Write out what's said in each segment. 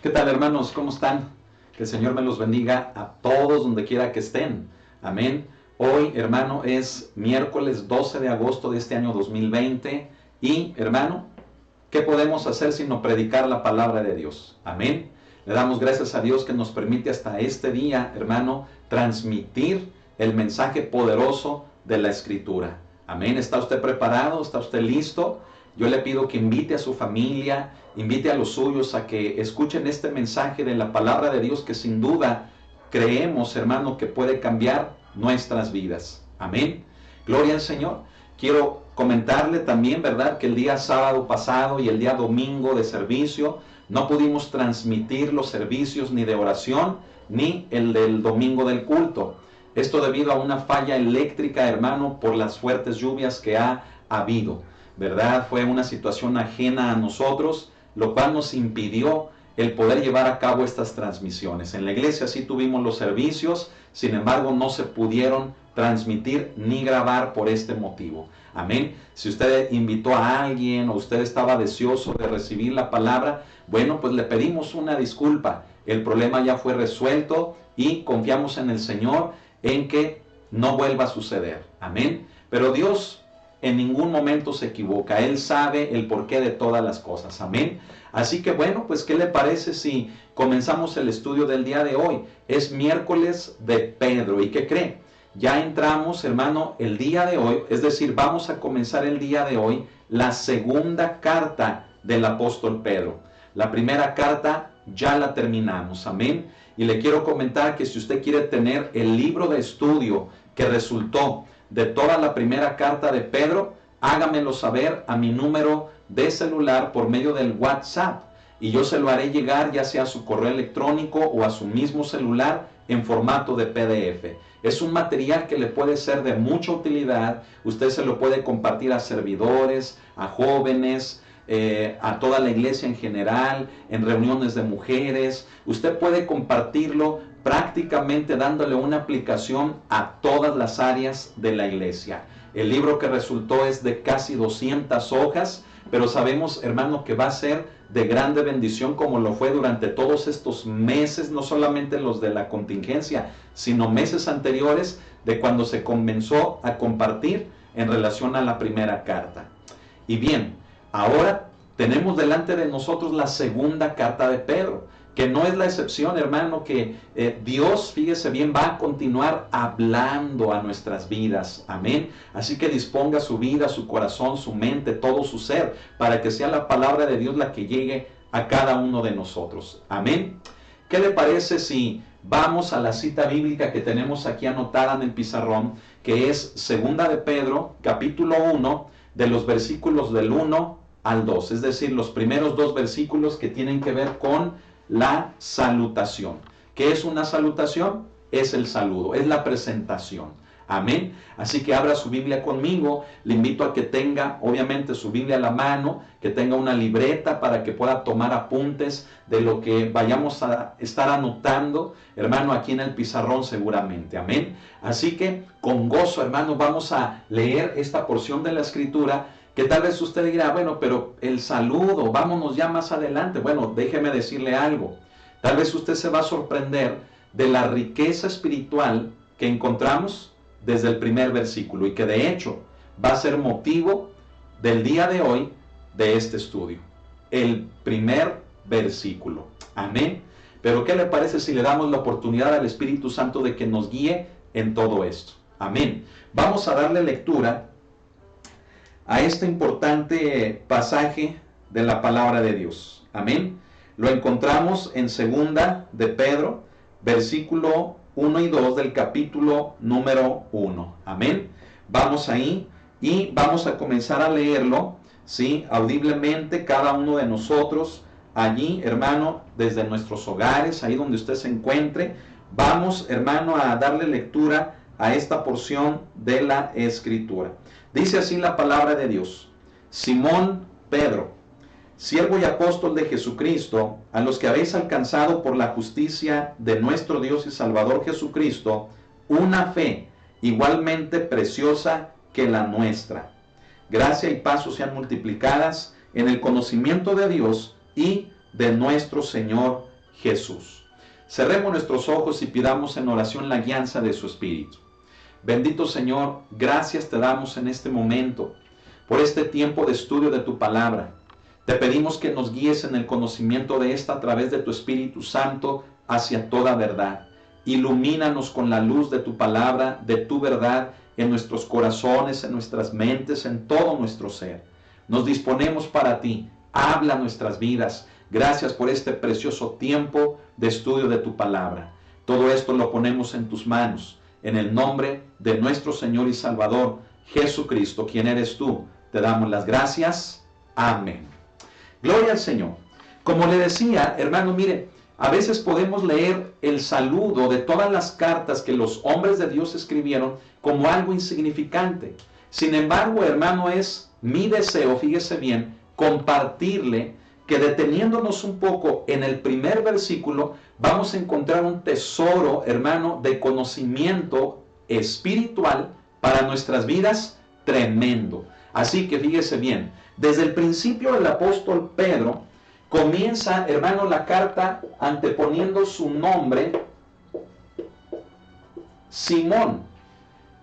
¿Qué tal, hermanos? ¿Cómo están? Que el Señor me los bendiga a todos donde quiera que estén. Amén. Hoy, hermano, es miércoles 12 de agosto de este año 2020 y, hermano, ¿qué podemos hacer sino predicar la palabra de Dios? Amén. Le damos gracias a Dios que nos permite hasta este día, hermano, transmitir el mensaje poderoso de la Escritura. Amén. ¿Está usted preparado? ¿Está usted listo? Yo le pido que invite a su familia, invite a los suyos a que escuchen este mensaje de la palabra de Dios que sin duda creemos, hermano, que puede cambiar nuestras vidas. Amén. Gloria al Señor. Quiero comentarle también, ¿verdad?, que el día sábado pasado y el día domingo de servicio no pudimos transmitir los servicios ni de oración ni el del domingo del culto. Esto debido a una falla eléctrica, hermano, por las fuertes lluvias que ha habido. ¿Verdad? Fue una situación ajena a nosotros, lo cual nos impidió el poder llevar a cabo estas transmisiones. En la iglesia sí tuvimos los servicios, sin embargo no se pudieron transmitir ni grabar por este motivo. Amén. Si usted invitó a alguien o usted estaba deseoso de recibir la palabra, bueno, pues le pedimos una disculpa. El problema ya fue resuelto y confiamos en el Señor en que no vuelva a suceder. Amén. Pero Dios en ningún momento se equivoca. Él sabe el porqué de todas las cosas. Amén. Así que bueno, pues ¿qué le parece si comenzamos el estudio del día de hoy? Es miércoles de Pedro. ¿Y qué cree? Ya entramos, hermano, el día de hoy, es decir, vamos a comenzar el día de hoy la segunda carta del apóstol Pedro. La primera carta ya la terminamos. Amén. Y le quiero comentar que si usted quiere tener el libro de estudio que resultó de toda la primera carta de Pedro, hágamelo saber a mi número de celular por medio del WhatsApp y yo se lo haré llegar ya sea a su correo electrónico o a su mismo celular en formato de PDF. Es un material que le puede ser de mucha utilidad. Usted se lo puede compartir a servidores, a jóvenes, a toda la iglesia en general, en reuniones de mujeres. Usted puede compartirlo prácticamente dándole una aplicación a todas las áreas de la iglesia. El libro que resultó es de casi 200 hojas, pero sabemos, hermano, que va a ser de grande bendición como lo fue durante todos estos meses, no solamente los de la contingencia, sino meses anteriores de cuando se comenzó a compartir en relación a la primera carta. Y bien, ahora tenemos delante de nosotros la segunda carta de Pedro, que no es la excepción, hermano, que Dios, fíjese bien, va a continuar hablando a nuestras vidas. Amén. Así que disponga su vida, su corazón, su mente, todo su ser, para que sea la palabra de Dios la que llegue a cada uno de nosotros. Amén. ¿Qué le parece si vamos a la cita bíblica que tenemos aquí anotada en el pizarrón, que es segunda de Pedro, capítulo 1, de los versículos del 1 al 2, es decir, los primeros dos versículos que tienen que ver con la salutación. ¿Qué es una salutación? Es el saludo, es la presentación. Amén. Así que abra su Biblia conmigo. Le invito a que tenga, obviamente, su Biblia a la mano, que tenga una libreta para que pueda tomar apuntes de lo que vayamos a estar anotando, hermano, aquí en el pizarrón seguramente. Amén. Así que con gozo, hermano, vamos a leer esta porción de la Escritura, que tal vez usted dirá, bueno, pero el saludo, vámonos ya más adelante. Bueno, déjeme decirle algo. Tal vez usted se va a sorprender de la riqueza espiritual que encontramos desde el primer versículo y que de hecho va a ser motivo del día de hoy de este estudio. El primer versículo. Amén. Pero ¿qué le parece si le damos la oportunidad al Espíritu Santo de que nos guíe en todo esto? Amén. Vamos a darle lectura a este importante pasaje de la palabra de Dios. Amén. Lo encontramos en segunda de Pedro, versículo 1 y 2 del capítulo número 1. Amén. Vamos ahí y vamos a comenzar a leerlo, ¿sí? Audiblemente cada uno de nosotros, allí, hermano, desde nuestros hogares, ahí donde usted se encuentre. Vamos, hermano, a darle lectura a esta porción de la Escritura. Dice así la palabra de Dios: Simón Pedro, siervo y apóstol de Jesucristo, a los que habéis alcanzado por la justicia de nuestro Dios y Salvador Jesucristo, una fe igualmente preciosa que la nuestra. Gracia y paz sean multiplicadas en el conocimiento de Dios y de nuestro Señor Jesús. Cerremos nuestros ojos y pidamos en oración la guianza de su Espíritu. Bendito Señor, gracias te damos en este momento por este tiempo de estudio de tu palabra. Te pedimos que nos guíes en el conocimiento de esta a través de tu Espíritu Santo hacia toda verdad. Ilumínanos con la luz de tu palabra, de tu verdad, en nuestros corazones, en nuestras mentes, en todo nuestro ser. Nos disponemos para ti. Habla nuestras vidas. Gracias por este precioso tiempo de estudio de tu palabra. Todo esto lo ponemos en tus manos. En el nombre de nuestro Señor y Salvador, Jesucristo, quien eres tú, te damos las gracias. Amén. Gloria al Señor. Como le decía, hermano, mire, a veces podemos leer el saludo de todas las cartas que los hombres de Dios escribieron como algo insignificante. Sin embargo, hermano, es mi deseo, fíjese bien, compartirle que deteniéndonos un poco en el primer versículo, vamos a encontrar un tesoro, hermano, de conocimiento espiritual para nuestras vidas tremendo. Así que fíjese bien, desde el principio el apóstol Pedro comienza, hermano, la carta anteponiendo su nombre, Simón.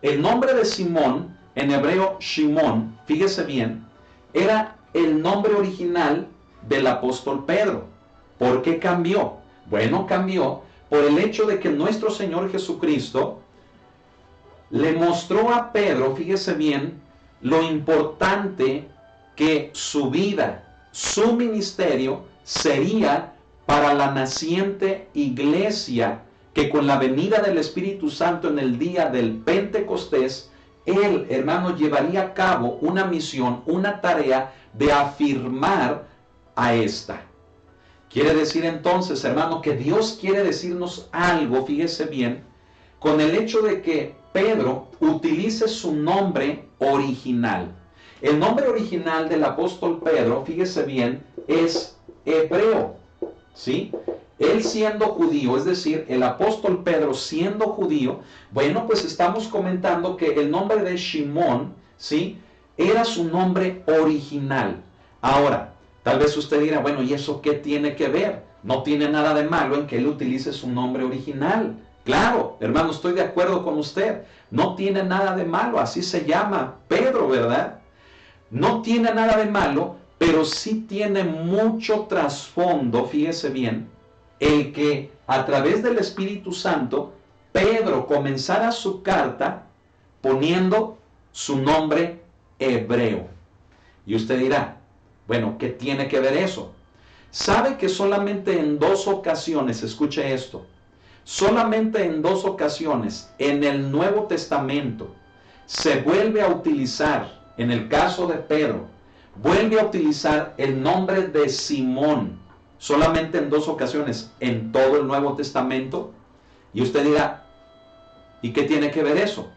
El nombre de Simón, en hebreo Shimón, fíjese bien, era el nombre original del apóstol Pedro. ¿Por qué cambió? Bueno, cambió por el hecho de que nuestro Señor Jesucristo le mostró a Pedro, fíjese bien, lo importante que su vida, su ministerio sería para la naciente iglesia que con la venida del Espíritu Santo en el día del Pentecostés, él, hermano, llevaría a cabo una misión, una tarea de afirmar a esta. Quiere decir entonces, hermano, que Dios quiere decirnos algo, fíjese bien, con el hecho de que Pedro utilice su nombre original. El nombre original del apóstol Pedro, fíjese bien, es hebreo, ¿sí? Él siendo judío, es decir, el apóstol Pedro siendo judío, bueno, pues estamos comentando que el nombre de Shimón, ¿sí?, era su nombre original. Ahora, tal vez usted dirá, bueno, ¿y eso qué tiene que ver? No tiene nada de malo en que él utilice su nombre original. Claro, hermano, estoy de acuerdo con usted. No tiene nada de malo, así se llama Pedro, ¿verdad? No tiene nada de malo, pero sí tiene mucho trasfondo, fíjese bien, el que a través del Espíritu Santo, Pedro comenzara su carta poniendo su nombre hebreo. Y usted dirá, bueno, ¿qué tiene que ver eso? ¿Sabe que solamente en 2 ocasiones, escuche esto, solamente en 2 ocasiones en el Nuevo Testamento se vuelve a utilizar, en el caso de Pedro, vuelve a utilizar el nombre de Simón, solamente en 2 ocasiones en todo el Nuevo Testamento? Y usted dirá, ¿y qué tiene que ver eso?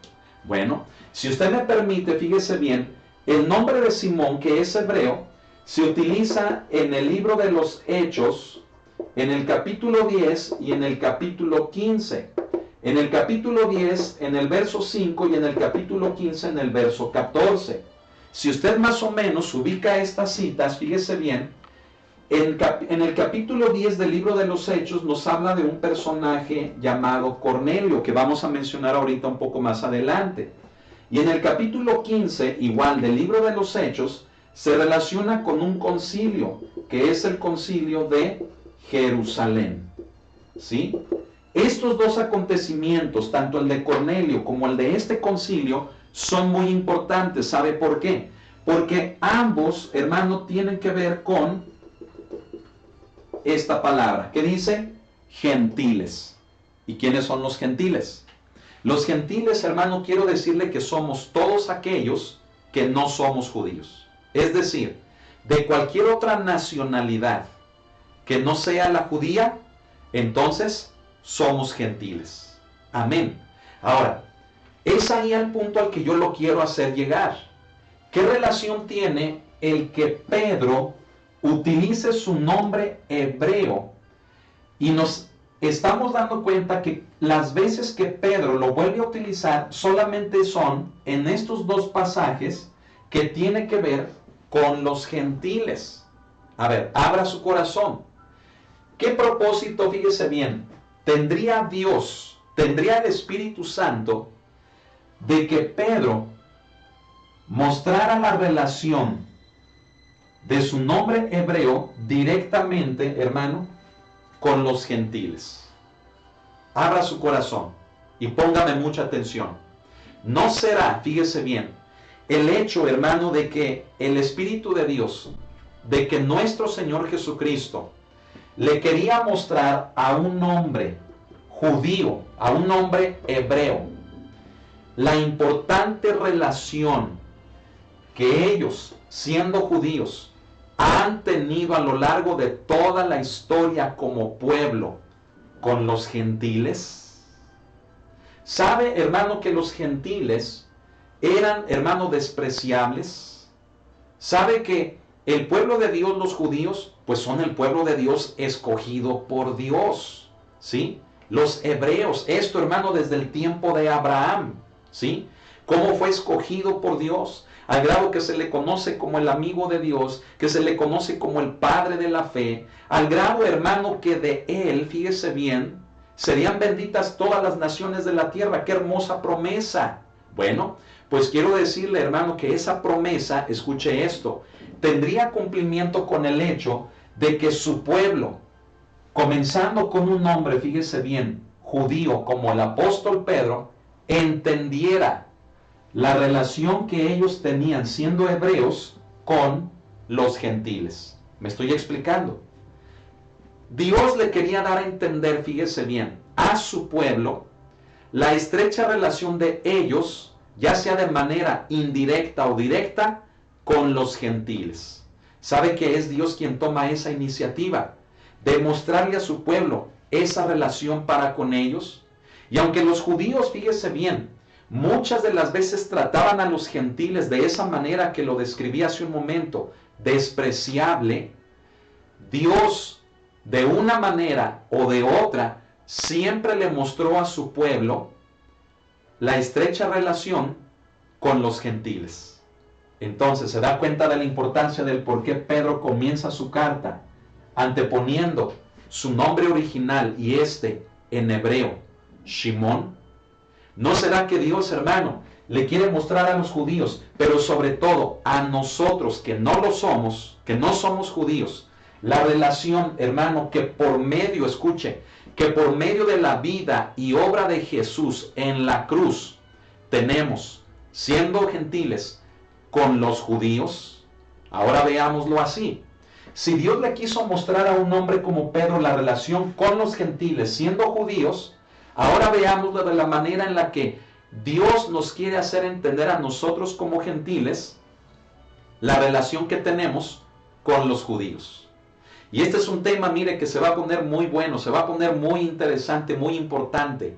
Bueno, si usted me permite, fíjese bien, el nombre de Simón, que es hebreo, se utiliza en el libro de los Hechos, en el capítulo 10 y en el capítulo 15. En el capítulo 10, en el verso 5, y en el capítulo 15, en el verso 14. Si usted más o menos ubica estas citas, fíjese bien, en el capítulo 10 del libro de los Hechos nos habla de un personaje llamado Cornelio, que vamos a mencionar ahorita un poco más adelante. Y en el capítulo 15, igual del libro de los Hechos, se relaciona con un concilio, que es el concilio de Jerusalén. ¿Sí? Estos 2 acontecimientos, tanto el de Cornelio como el de este concilio, son muy importantes. ¿Sabe por qué? Porque ambos, hermano, tienen que ver con esta palabra, que dice gentiles. ¿Y quiénes son los gentiles? Los gentiles, hermano, quiero decirle que somos todos aquellos que no somos judíos. Es decir, de cualquier otra nacionalidad que no sea la judía, entonces somos gentiles. Amén. Ahora, es ahí el punto al que yo lo quiero hacer llegar. ¿Qué relación tiene el que Pedro utilice su nombre hebreo? Y nos estamos dando cuenta que las veces que Pedro lo vuelve a utilizar solamente son en estos 2 pasajes que tiene que ver con los gentiles. A ver, abra su corazón. ¿Qué propósito, fíjese bien, tendría Dios, tendría el Espíritu Santo de que Pedro mostrara la relación de su nombre hebreo directamente, hermano, con los gentiles? Abra su corazón y póngame mucha atención. No será, fíjese bien, el hecho, hermano, de que el Espíritu de Dios, de que nuestro Señor Jesucristo le quería mostrar a un hombre judío, a un hombre hebreo, la importante relación que ellos, siendo judíos, han tenido a lo largo de toda la historia como pueblo con los gentiles. ¿Sabe, hermano, que los gentiles eran, hermano, despreciables? ¿Sabe que el pueblo de Dios, los judíos, pues son el pueblo de Dios escogido por Dios? ¿Sí? Los hebreos, esto, hermano, desde el tiempo de Abraham, ¿sí? ¿Cómo fue escogido por Dios? Al grado que se le conoce como el amigo de Dios, que se le conoce como el padre de la fe, al grado, hermano, que de él, fíjese bien, serían benditas todas las naciones de la tierra. ¡Qué hermosa promesa! Bueno, pues quiero decirle, hermano, que esa promesa, escuche esto, tendría cumplimiento con el hecho de que su pueblo, comenzando con un hombre, fíjese bien, judío como el apóstol Pedro, entendiera la relación que ellos tenían siendo hebreos con los gentiles. ¿Me estoy explicando? Dios le quería dar a entender, fíjese bien, a su pueblo la estrecha relación de ellos, ya sea de manera indirecta o directa, con los gentiles. ¿Sabe que es Dios quien toma esa iniciativa de mostrarle a su pueblo esa relación para con ellos? Y aunque los judíos, fíjese bien, muchas de las veces trataban a los gentiles de esa manera que lo describí hace un momento, despreciable, Dios, de una manera o de otra, siempre le mostró a su pueblo la estrecha relación con los gentiles. Entonces se da cuenta de la importancia del por qué Pedro comienza su carta anteponiendo su nombre original y en hebreo, Shimón. ¿No será que Dios, hermano, le quiere mostrar a los judíos, pero sobre todo a nosotros que no lo somos, que no somos judíos, la relación, hermano, que por medio, escuche, que por medio de la vida y obra de Jesús en la cruz tenemos, siendo gentiles, con los judíos? Ahora veámoslo así. Si Dios le quiso mostrar a un hombre como Pedro la relación con los gentiles siendo judíos, ahora veámoslo de la manera en la que Dios nos quiere hacer entender a nosotros como gentiles la relación que tenemos con los judíos. Y este es un tema, mire, que se va a poner muy bueno, se va a poner muy interesante, muy importante.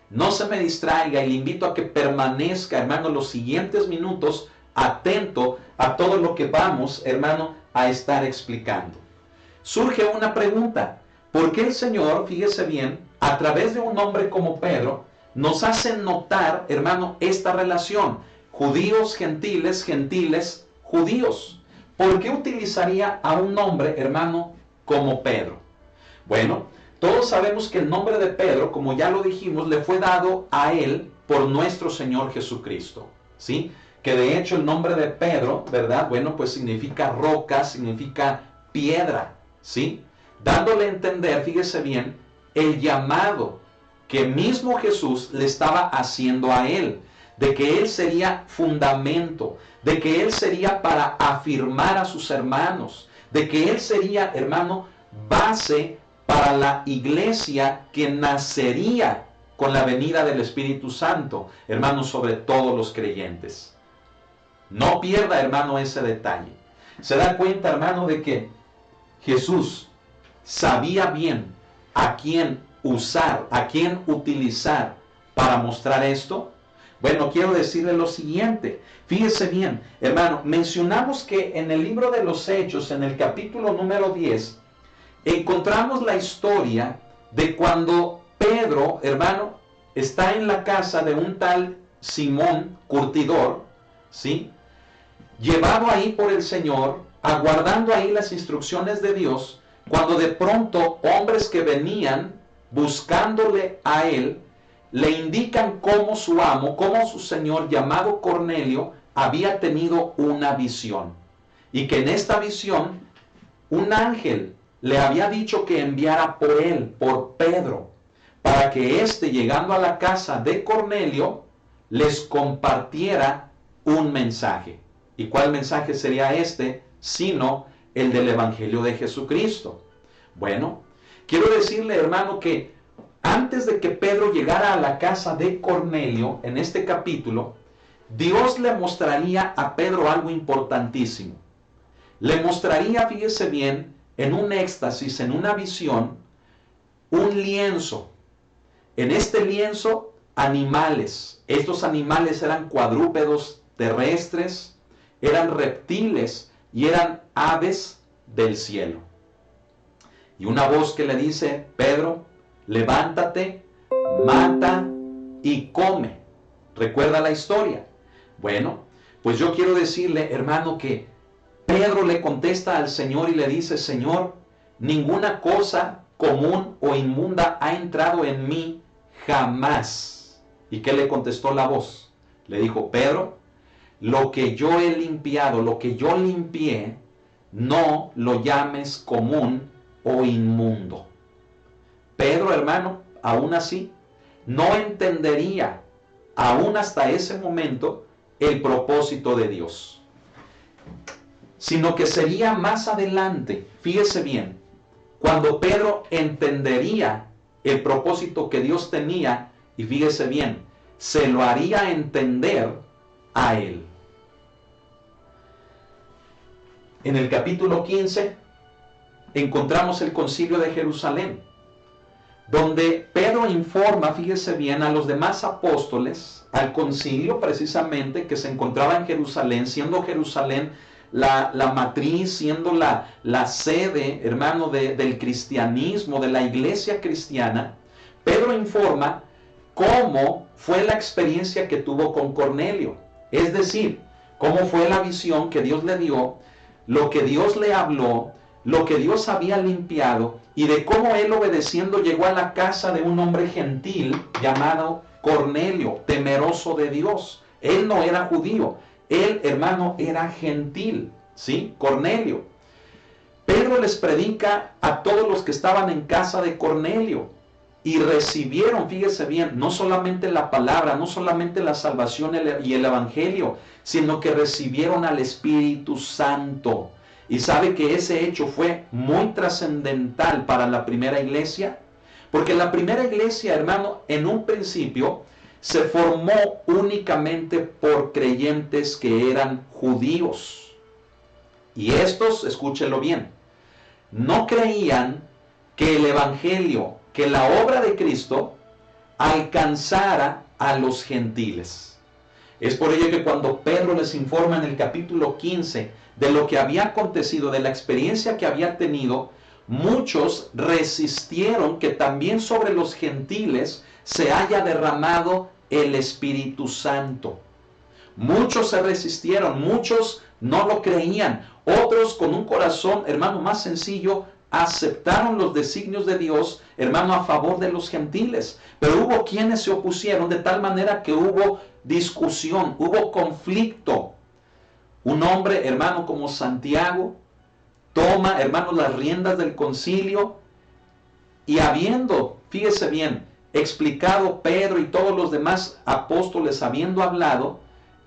No se me distraiga y le invito a que permanezca, hermano, los siguientes minutos atento a todo lo que vamos, hermano, a estar explicando. Surge una pregunta: ¿por qué el Señor, fíjese bien, a través de un hombre como Pedro, nos hace notar, hermano, esta relación? Judíos, gentiles, gentiles, judíos. ¿Por qué utilizaría a un hombre, hermano, como Pedro? Bueno, todos sabemos que el nombre de Pedro, como ya lo dijimos, le fue dado a él por nuestro Señor Jesucristo, ¿sí? Que de hecho el nombre de Pedro, ¿verdad? Bueno, pues significa roca, significa piedra, ¿sí? Dándole a entender, fíjese bien, el llamado que mismo Jesús le estaba haciendo a él, de que él sería fundamento, de que él sería para afirmar a sus hermanos, de que él sería, hermano, base para la iglesia que nacería con la venida del Espíritu Santo, hermano, sobre todos los creyentes. No pierda, hermano, ese detalle. Se da cuenta, hermano, de que Jesús sabía bien a quién usar, a quién utilizar para mostrar esto. Bueno, quiero decirle lo siguiente. Fíjese bien, hermano, mencionamos que en el libro de los Hechos, en el capítulo número 10, encontramos la historia de cuando Pedro, hermano, está en la casa de un tal Simón curtidor, ¿sí? Llevado ahí por el Señor, aguardando ahí las instrucciones de Dios, cuando de pronto hombres que venían buscándole a él, le indican cómo su amo, cómo su señor llamado Cornelio, había tenido una visión. Y que en esta visión, un ángel le había dicho que enviara por él, por Pedro, para que éste, llegando a la casa de Cornelio, les compartiera un mensaje. ¿Y cuál mensaje sería este? Sino el del Evangelio de Jesucristo. Bueno, quiero decirle, hermano, que antes de que Pedro llegara a la casa de Cornelio, en este capítulo, Dios le mostraría a Pedro algo importantísimo. Le mostraría, fíjese bien, en un éxtasis, en una visión, un lienzo. En este lienzo, animales. Estos animales eran cuadrúpedos terrestres, eran reptiles y eran aves del cielo. Y una voz que le dice: Pedro, levántate, mata y come. ¿Recuerda la historia? Bueno, pues yo quiero decirle, hermano, que Pedro le contesta al Señor y le dice: Señor, ninguna cosa común o inmunda ha entrado en mí jamás. ¿Y qué le contestó la voz? Le dijo: Pedro, lo que yo he limpiado, lo que yo limpié, no lo llames común o inmundo. Pedro, hermano, aún así, no entendería, aún hasta ese momento, el propósito de Dios. Sino que sería más adelante, fíjese bien, cuando Pedro entendería el propósito que Dios tenía, y fíjese bien, se lo haría entender a él. En el capítulo 15 encontramos el concilio de Jerusalén, donde Pedro informa, fíjese bien, a los demás apóstoles, al concilio precisamente que se encontraba en Jerusalén, siendo Jerusalén la matriz, siendo la sede, hermano, del cristianismo, de la iglesia cristiana. Pedro informa cómo fue la experiencia que tuvo con Cornelio, es decir, cómo fue la visión que Dios le dio, lo que Dios le habló, lo que Dios había limpiado, y de cómo él, obedeciendo, llegó a la casa de un hombre gentil llamado Cornelio, temeroso de Dios. Él no era judío, él, hermano, era gentil, ¿sí? Cornelio. Pedro les predica a todos los que estaban en casa de Cornelio y recibieron, fíjese bien, no solamente la palabra, no solamente la salvación y el evangelio, sino que recibieron al Espíritu Santo. Y sabe que ese hecho fue muy trascendental para la primera iglesia, porque la primera iglesia, hermano, en un principio se formó únicamente por creyentes que eran judíos. Y estos, escúchenlo bien, no creían que el evangelio, que la obra de Cristo alcanzara a los gentiles. Es por ello que cuando Pedro les informa en el capítulo 15 de lo que había acontecido, de la experiencia que había tenido, muchos resistieron que también sobre los gentiles se haya derramado el Espíritu Santo. Muchos se resistieron, muchos no lo creían, otros con un corazón, hermano, más sencillo, aceptaron los designios de Dios, hermano, a favor de los gentiles. Pero hubo quienes se opusieron de tal manera que hubo discusión, hubo conflicto. Un hombre, hermano, como Santiago, toma, hermano, las riendas del concilio, y habiendo, fíjese bien, explicado Pedro y todos los demás apóstoles habiendo hablado,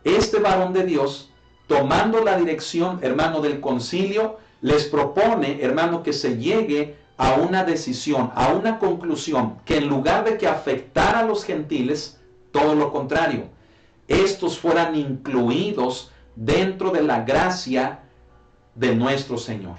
este varón de Dios, tomando la dirección, hermano, del concilio, les propone, hermano, que se llegue a una decisión, a una conclusión, que en lugar de que afectara a los gentiles, todo lo contrario, estos fueran incluidos dentro de la gracia de nuestro Señor.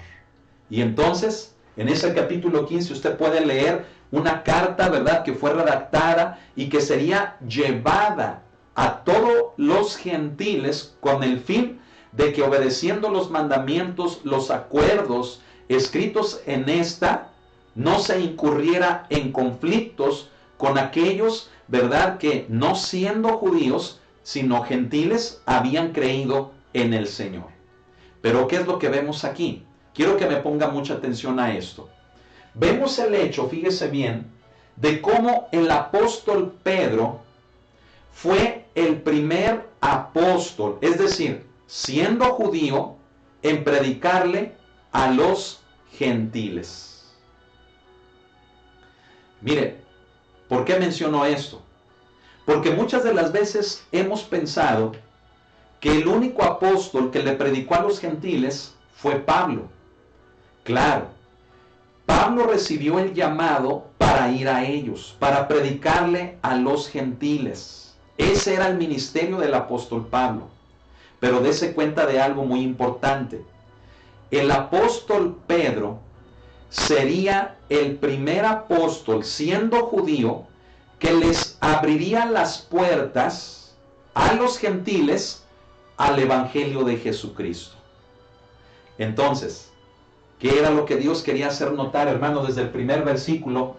Y entonces, en ese capítulo 15, usted puede leer una carta, ¿verdad?, que fue redactada y que sería llevada a todos los gentiles con el fin de que, obedeciendo los mandamientos, los acuerdos escritos en esta, no se incurriera en conflictos con aquellos, ¿verdad?, que no siendo judíos, sino gentiles, habían creído en el Señor. Pero ¿qué es lo que vemos aquí? quiero que me ponga mucha atención a esto. Vemos el hecho, fíjese bien, de cómo el apóstol Pedro fue el primer apóstol, es decir, siendo judío, en predicarle a los gentiles. Mire, ¿por qué menciono esto? Porque muchas de las veces hemos pensado que el único apóstol que le predicó a los gentiles fue Pablo. Claro, Pablo recibió el llamado para ir a ellos, para predicarle a los gentiles. Ese era el ministerio del apóstol Pablo. Pero dése cuenta de algo muy importante. El apóstol Pedro sería el primer apóstol, siendo judío, que les abriría las puertas a los gentiles al evangelio de Jesucristo. Entonces, ¿qué era lo que Dios quería hacer notar, hermano, desde el primer versículo?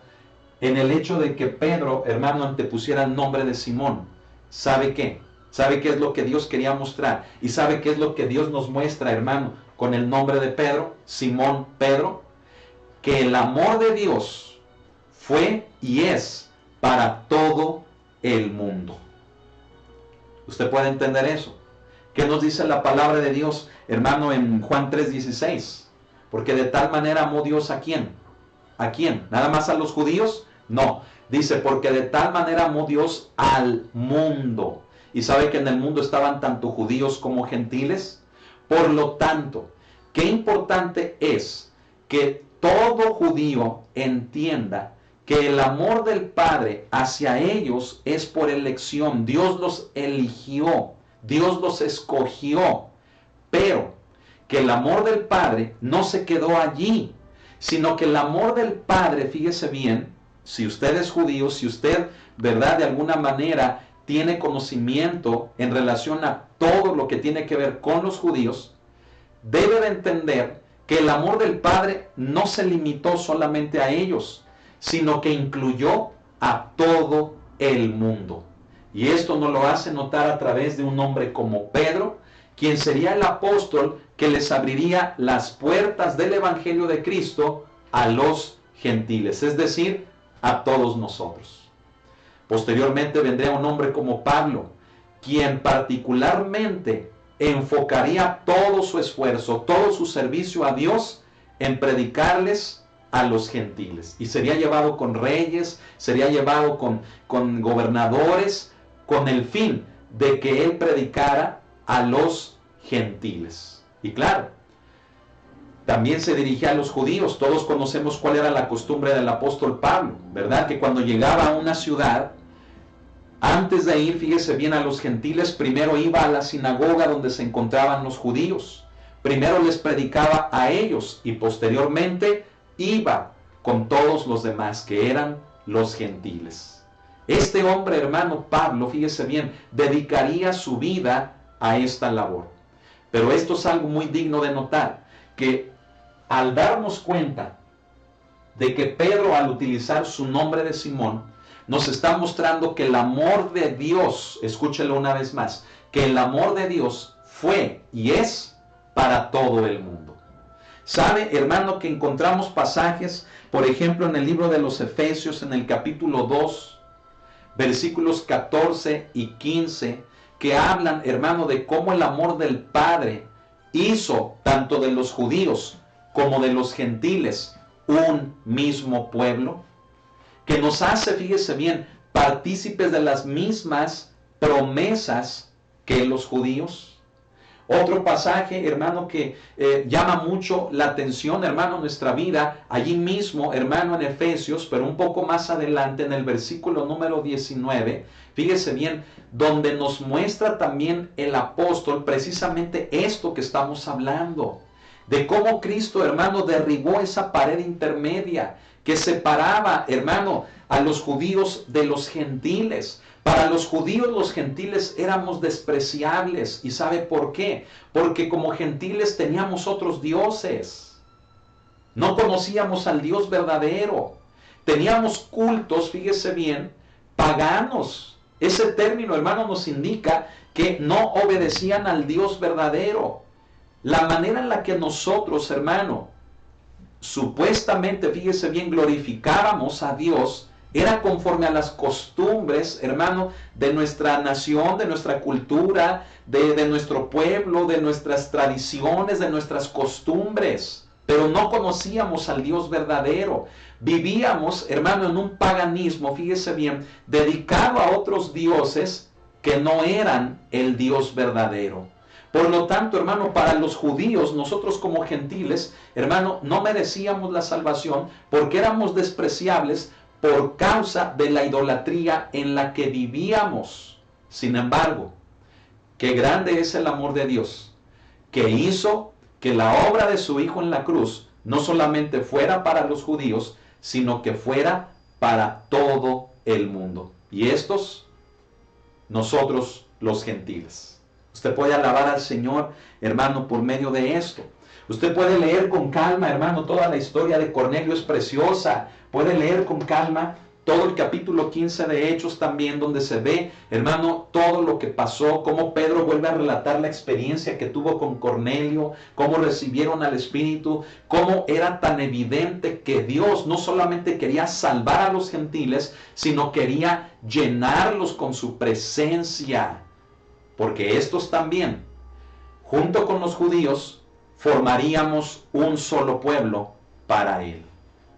En el hecho de que Pedro, hermano, antepusiera el nombre de Simón. ¿Sabe qué? ¿Sabe qué es lo que Dios quería mostrar? ¿Y sabe qué es lo que Dios nos muestra, hermano, con el nombre de Pedro? Simón Pedro. Que el amor de Dios fue y es para todo el mundo. ¿Usted puede entender eso? ¿Qué nos dice la palabra de Dios, hermano, en Juan 3:16? Porque de tal manera amó Dios ¿a quién? ¿A quién? ¿Nada más a los judíos? No. Dice, porque de tal manera amó Dios al mundo. ¿Y sabe que en el mundo estaban tanto judíos como gentiles? Por lo tanto, qué importante es que todo judío entienda que el amor del Padre hacia ellos es por elección. Dios los eligió, Dios los escogió, pero que el amor del Padre no se quedó allí, sino que el amor del Padre, fíjese bien, si usted es judío, si usted, ¿verdad?, de alguna manera tiene conocimiento en relación a todo lo que tiene que ver con los judíos, debe de entender que el amor del Padre no se limitó solamente a ellos, sino que incluyó a todo el mundo. Y esto nos lo hace notar a través de un hombre como Pedro, quien sería el apóstol que les abriría las puertas del Evangelio de Cristo a los gentiles, es decir, a todos nosotros. Posteriormente vendría un hombre como Pablo, quien particularmente enfocaría todo su esfuerzo, todo su servicio a Dios en predicarles a los gentiles. Y sería llevado con reyes, sería llevado con gobernadores, con el fin de que él predicara a los gentiles. Y claro, también se dirigía a los judíos. Todos conocemos cuál era la costumbre del apóstol Pablo, ¿verdad? Que cuando llegaba a una ciudad, antes de ir, fíjese bien, a los gentiles, primero iba a la sinagoga donde se encontraban los judíos. Primero les predicaba a ellos y posteriormente iba con todos los demás que eran los gentiles. Este hombre, hermano Pablo, fíjese bien, dedicaría su vida a esta labor. Pero esto es algo muy digno de notar, que al darnos cuenta de que Pedro, al utilizar su nombre de Simón, nos está mostrando que el amor de Dios, escúchelo una vez más, que el amor de Dios fue y es para todo el mundo. ¿Sabe, hermano, que encontramos pasajes, por ejemplo, en el libro de los Efesios, en el capítulo 2, versículos 14 y 15, que hablan, hermano, de cómo el amor del Padre hizo tanto de los judíos como de los gentiles un mismo pueblo? Que nos hace, fíjese bien, partícipes de las mismas promesas que los judíos. Otro pasaje, hermano, que llama mucho la atención, hermano, en nuestra vida, allí mismo, hermano, en Efesios, pero un poco más adelante, en el versículo número 19, fíjese bien, donde nos muestra también el apóstol precisamente esto que estamos hablando, de cómo Cristo, hermano, derribó esa pared intermedia que separaba, hermano, a los judíos de los gentiles. Para los judíos, los gentiles éramos despreciables. ¿Y sabe por qué? Porque como gentiles teníamos otros dioses. No conocíamos al Dios verdadero. Teníamos cultos, fíjese bien, paganos. Ese término, hermano, nos indica que no obedecían al Dios verdadero. La manera en la que nosotros, hermano, supuestamente, fíjese bien, glorificábamos a Dios, era conforme a las costumbres, hermano, de nuestra nación, de nuestra cultura, de nuestro pueblo, de nuestras tradiciones, de nuestras costumbres. Pero no conocíamos al Dios verdadero. Vivíamos, hermano, en un paganismo, fíjese bien, dedicado a otros dioses que no eran el Dios verdadero. Por lo tanto, hermano, para los judíos, nosotros como gentiles, hermano, no merecíamos la salvación porque éramos despreciables por causa de la idolatría en la que vivíamos. Sin embargo, qué grande es el amor de Dios, que hizo que la obra de su Hijo en la cruz no solamente fuera para los judíos, sino que fuera para todo el mundo. Y estos, nosotros los gentiles. Usted puede alabar al Señor, hermano, por medio de esto. Usted puede leer con calma, hermano, toda la historia de Cornelio es preciosa. Puede leer con calma todo el capítulo 15 de Hechos también, donde se ve, hermano, todo lo que pasó, cómo Pedro vuelve a relatar la experiencia que tuvo con Cornelio, cómo recibieron al Espíritu, cómo era tan evidente que Dios no solamente quería salvar a los gentiles, sino quería llenarlos con su presencia. Porque estos también, junto con los judíos, formaríamos un solo pueblo para Él.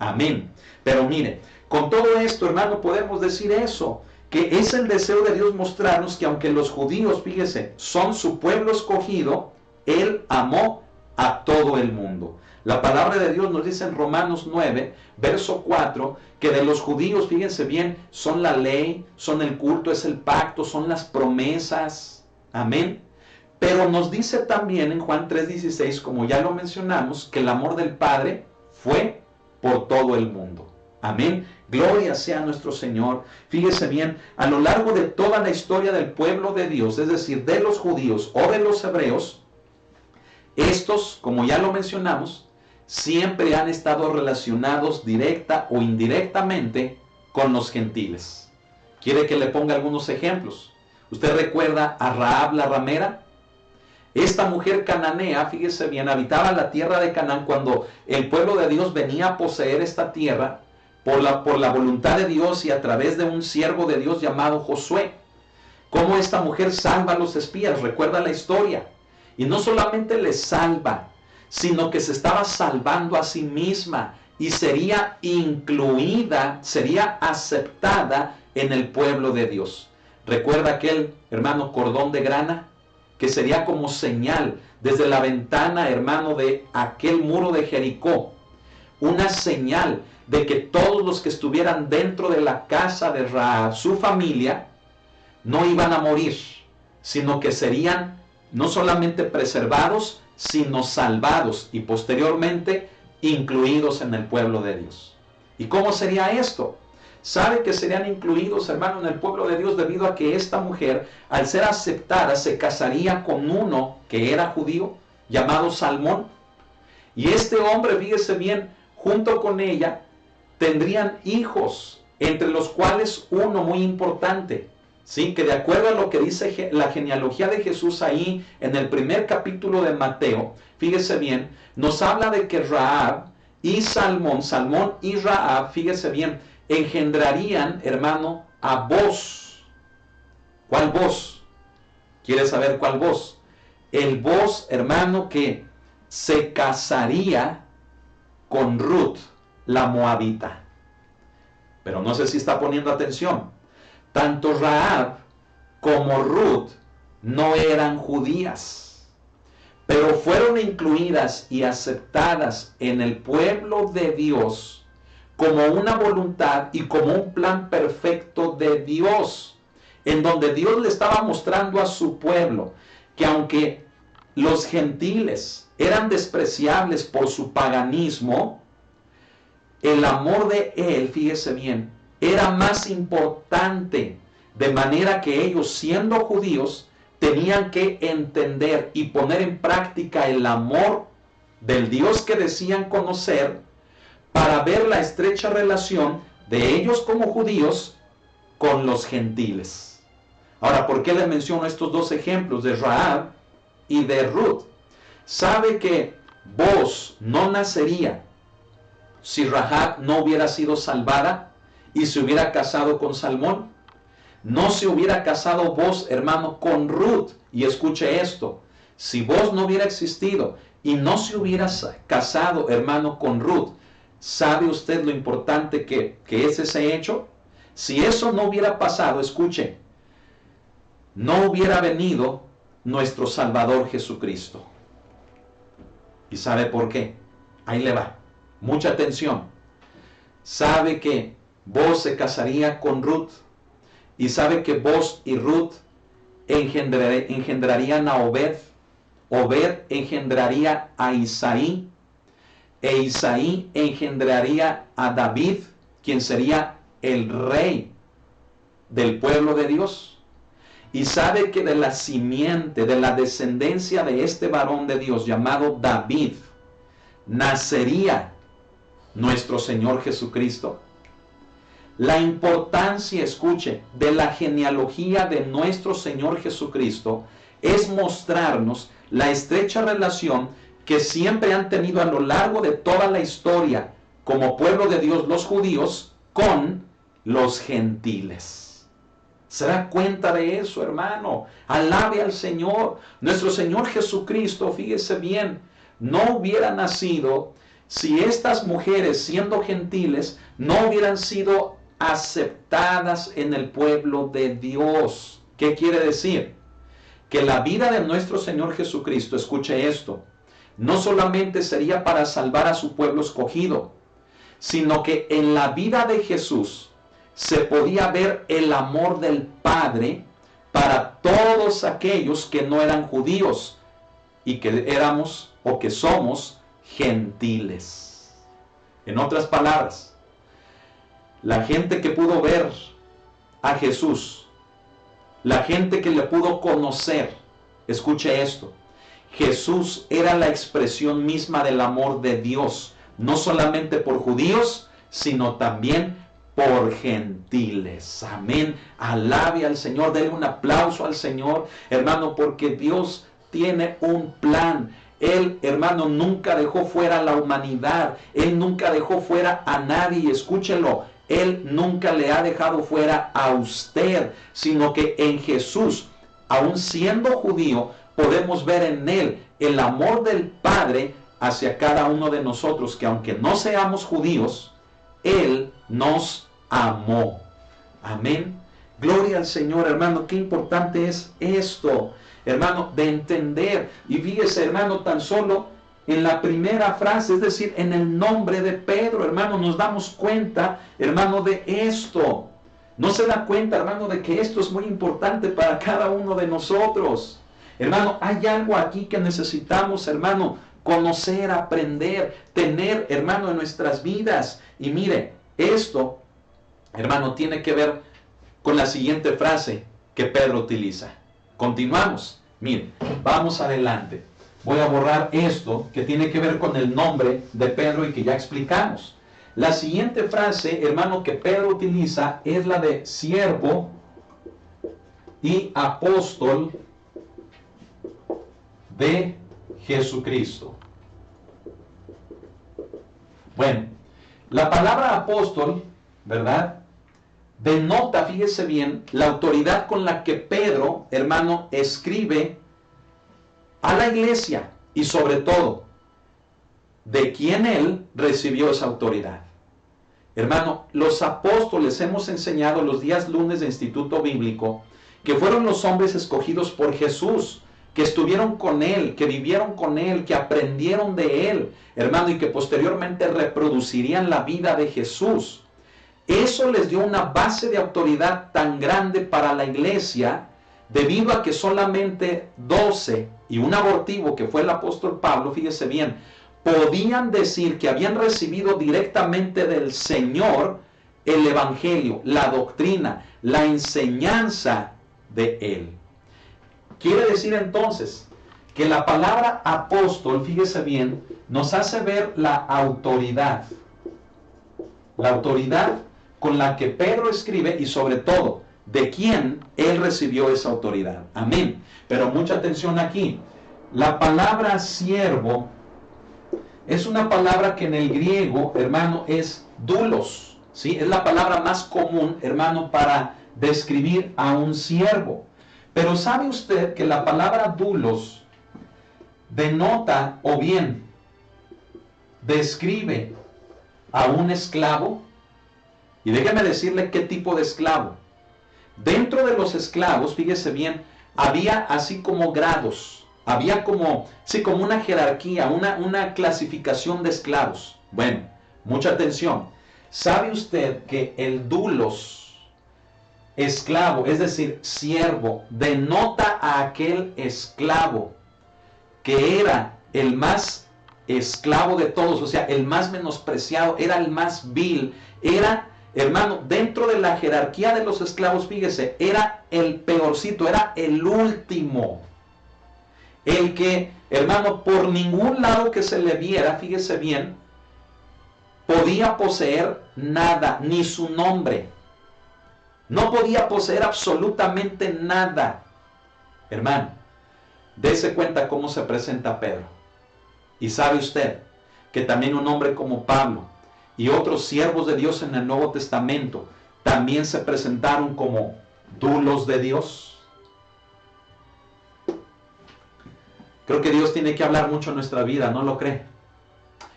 Amén. Pero mire, con todo esto, hermano, podemos decir eso, que es el deseo de Dios mostrarnos que aunque los judíos, fíjese, son su pueblo escogido, Él amó a todo el mundo. La palabra de Dios nos dice en Romanos 9, verso 4, que de los judíos, fíjense bien, son la ley, son el culto, es el pacto, son las promesas. Amén. Pero nos dice también en Juan 3:16, como ya lo mencionamos, que el amor del Padre fue por todo el mundo. Amén. Gloria sea a nuestro Señor. Fíjese bien, a lo largo de toda la historia del pueblo de Dios, es decir, de los judíos o de los hebreos, estos, como ya lo mencionamos, siempre han estado relacionados directa o indirectamente con los gentiles. ¿Quiere que le ponga algunos ejemplos? ¿Usted recuerda a Rahab la ramera? Esta mujer cananea, fíjese bien, habitaba la tierra de Canaán cuando el pueblo de Dios venía a poseer esta tierra por la voluntad de Dios y a través de un siervo de Dios llamado Josué. Cómo esta mujer salva a los espías, recuerda la historia. Y no solamente les salva, sino que se estaba salvando a sí misma y sería incluida, sería aceptada en el pueblo de Dios. ¿Recuerda aquel, hermano, cordón de grana? Que sería como señal desde la ventana, hermano, de aquel muro de Jericó. Una señal de que todos los que estuvieran dentro de la casa de Rahab, su familia, no iban a morir, sino que serían no solamente preservados, sino salvados y posteriormente incluidos en el pueblo de Dios. ¿Y cómo sería esto? Sabe que serían incluidos, hermano, en el pueblo de Dios debido a que esta mujer, al ser aceptada, se casaría con uno que era judío, llamado Salmón. Y este hombre, fíjese bien, junto con ella, tendrían hijos, entre los cuales uno muy importante, ¿sí? Que de acuerdo a lo que dice la genealogía de Jesús ahí, en el primer capítulo de Mateo, fíjese bien, nos habla de que Rahab y Salmón y Rahab, fíjese bien, engendrarían, hermano, a Boz. ¿Cuál Boz? ¿Quiere saber cuál Boz? El Boz, hermano, que se casaría con Ruth, la moabita. Pero no sé si está poniendo atención. Tanto Rahab como Ruth no eran judías, pero fueron incluidas y aceptadas en el pueblo de Dios como una voluntad y como un plan perfecto de Dios, en donde Dios le estaba mostrando a su pueblo que aunque los gentiles eran despreciables por su paganismo, el amor de Él, fíjese bien, era más importante, de manera que ellos, siendo judíos, tenían que entender y poner en práctica el amor del Dios que decían conocer, para ver la estrecha relación de ellos como judíos con los gentiles. Ahora, ¿por qué les menciono estos dos ejemplos de Rahab y de Ruth? ¿Sabe que Booz no nacería si Rahab no hubiera sido salvada y se hubiera casado con Salmón? No se hubiera casado Booz, hermano, con Ruth. Y escuche esto, si Booz no hubiera existido y no se hubiera casado, hermano, con Ruth, ¿sabe usted lo importante que es ese hecho? Si eso no hubiera pasado, escuche, no hubiera venido nuestro Salvador Jesucristo. ¿Y sabe por qué? Ahí le va. Mucha atención. Sabe que Booz se casaría con Ruth. Y sabe que Booz y Ruth engendrarían a Obed. Obed engendraría a Isaí. E Isaí engendraría a David, quien sería el rey del pueblo de Dios. Y sabe que de la simiente, de la descendencia de este varón de Dios llamado David, nacería nuestro Señor Jesucristo. La importancia, escuche, de la genealogía de nuestro Señor Jesucristo es mostrarnos la estrecha relación que siempre han tenido a lo largo de toda la historia como pueblo de Dios los judíos con los gentiles. ¿Se da cuenta de eso, hermano? Alabe al Señor. Nuestro Señor Jesucristo, fíjese bien, no hubiera nacido si estas mujeres, siendo gentiles, no hubieran sido aceptadas en el pueblo de Dios. ¿Qué quiere decir? Que la vida de nuestro Señor Jesucristo, escuche esto, no solamente sería para salvar a su pueblo escogido, sino que en la vida de Jesús se podía ver el amor del Padre para todos aquellos que no eran judíos y que éramos o que somos gentiles. En otras palabras, la gente que pudo ver a Jesús, la gente que le pudo conocer, escuche esto, Jesús era la expresión misma del amor de Dios, no solamente por judíos, sino también por gentiles. Amén. Alabe al Señor, denle un aplauso al Señor, hermano, porque Dios tiene un plan. Él, hermano, nunca dejó fuera a la humanidad. Él nunca dejó fuera a nadie. Escúchelo. Él nunca le ha dejado fuera a usted, sino que en Jesús, aun siendo judío, podemos ver en Él el amor del Padre hacia cada uno de nosotros, que aunque no seamos judíos, Él nos amó. Amén. Gloria al Señor, hermano. Qué importante es esto, hermano, de entender. Y fíjese, hermano, tan solo en la primera frase, es decir, en el nombre de Pedro, hermano, nos damos cuenta, hermano, de esto. No se da cuenta, hermano, de que esto es muy importante para cada uno de nosotros. Hermano, hay algo aquí que necesitamos, hermano, conocer, aprender, tener, hermano, en nuestras vidas. Y mire, esto, hermano, tiene que ver con la siguiente frase que Pedro utiliza. Continuamos. Mire, vamos adelante. Voy a borrar esto que tiene que ver con el nombre de Pedro y que ya explicamos. La siguiente frase, hermano, que Pedro utiliza es la de siervo y apóstol de Jesucristo. Bueno, la palabra apóstol, ¿verdad?, denota, fíjese bien, la autoridad con la que Pedro, hermano, escribe a la iglesia y sobre todo, de quién él recibió esa autoridad. Hermano, los apóstoles hemos enseñado los días lunes de Instituto Bíblico que fueron los hombres escogidos por Jesús, que estuvieron con Él, que vivieron con Él, que aprendieron de Él, hermano, y que posteriormente reproducirían la vida de Jesús. Eso les dio una base de autoridad tan grande para la iglesia, debido a que solamente 12 y un abortivo, que fue el apóstol Pablo, fíjese bien, podían decir que habían recibido directamente del Señor el Evangelio, la doctrina, la enseñanza de Él. Quiere decir entonces que la palabra apóstol, fíjese bien, nos hace ver la autoridad con la que Pedro escribe y sobre todo de quién él recibió esa autoridad. Amén. Pero mucha atención aquí. La palabra siervo es una palabra que en el griego, hermano, es doulos, ¿sí? Es la palabra más común, hermano, para describir a un siervo. Pero ¿sabe usted que la palabra doulos denota o bien describe a un esclavo? Y déjeme decirle qué tipo de esclavo. Dentro de los esclavos, fíjese bien, había así como grados, había como, sí, como una jerarquía, una clasificación de esclavos. Bueno, mucha atención. ¿Sabe usted que el doulos, esclavo, es decir, siervo, denota a aquel esclavo que era el más esclavo de todos, o sea, el más menospreciado, era el más vil, era, hermano, dentro de la jerarquía de los esclavos, fíjese, era el peorcito, era el último, el que, hermano, por ningún lado que se le viera, fíjese bien, podía poseer nada, ni su nombre, no podía poseer absolutamente nada. Hermano, dése cuenta cómo se presenta Pedro. Y sabe usted que también un hombre como Pablo y otros siervos de Dios en el Nuevo Testamento también se presentaron como doulos de Dios. Creo que Dios tiene que hablar mucho en nuestra vida, ¿no lo cree?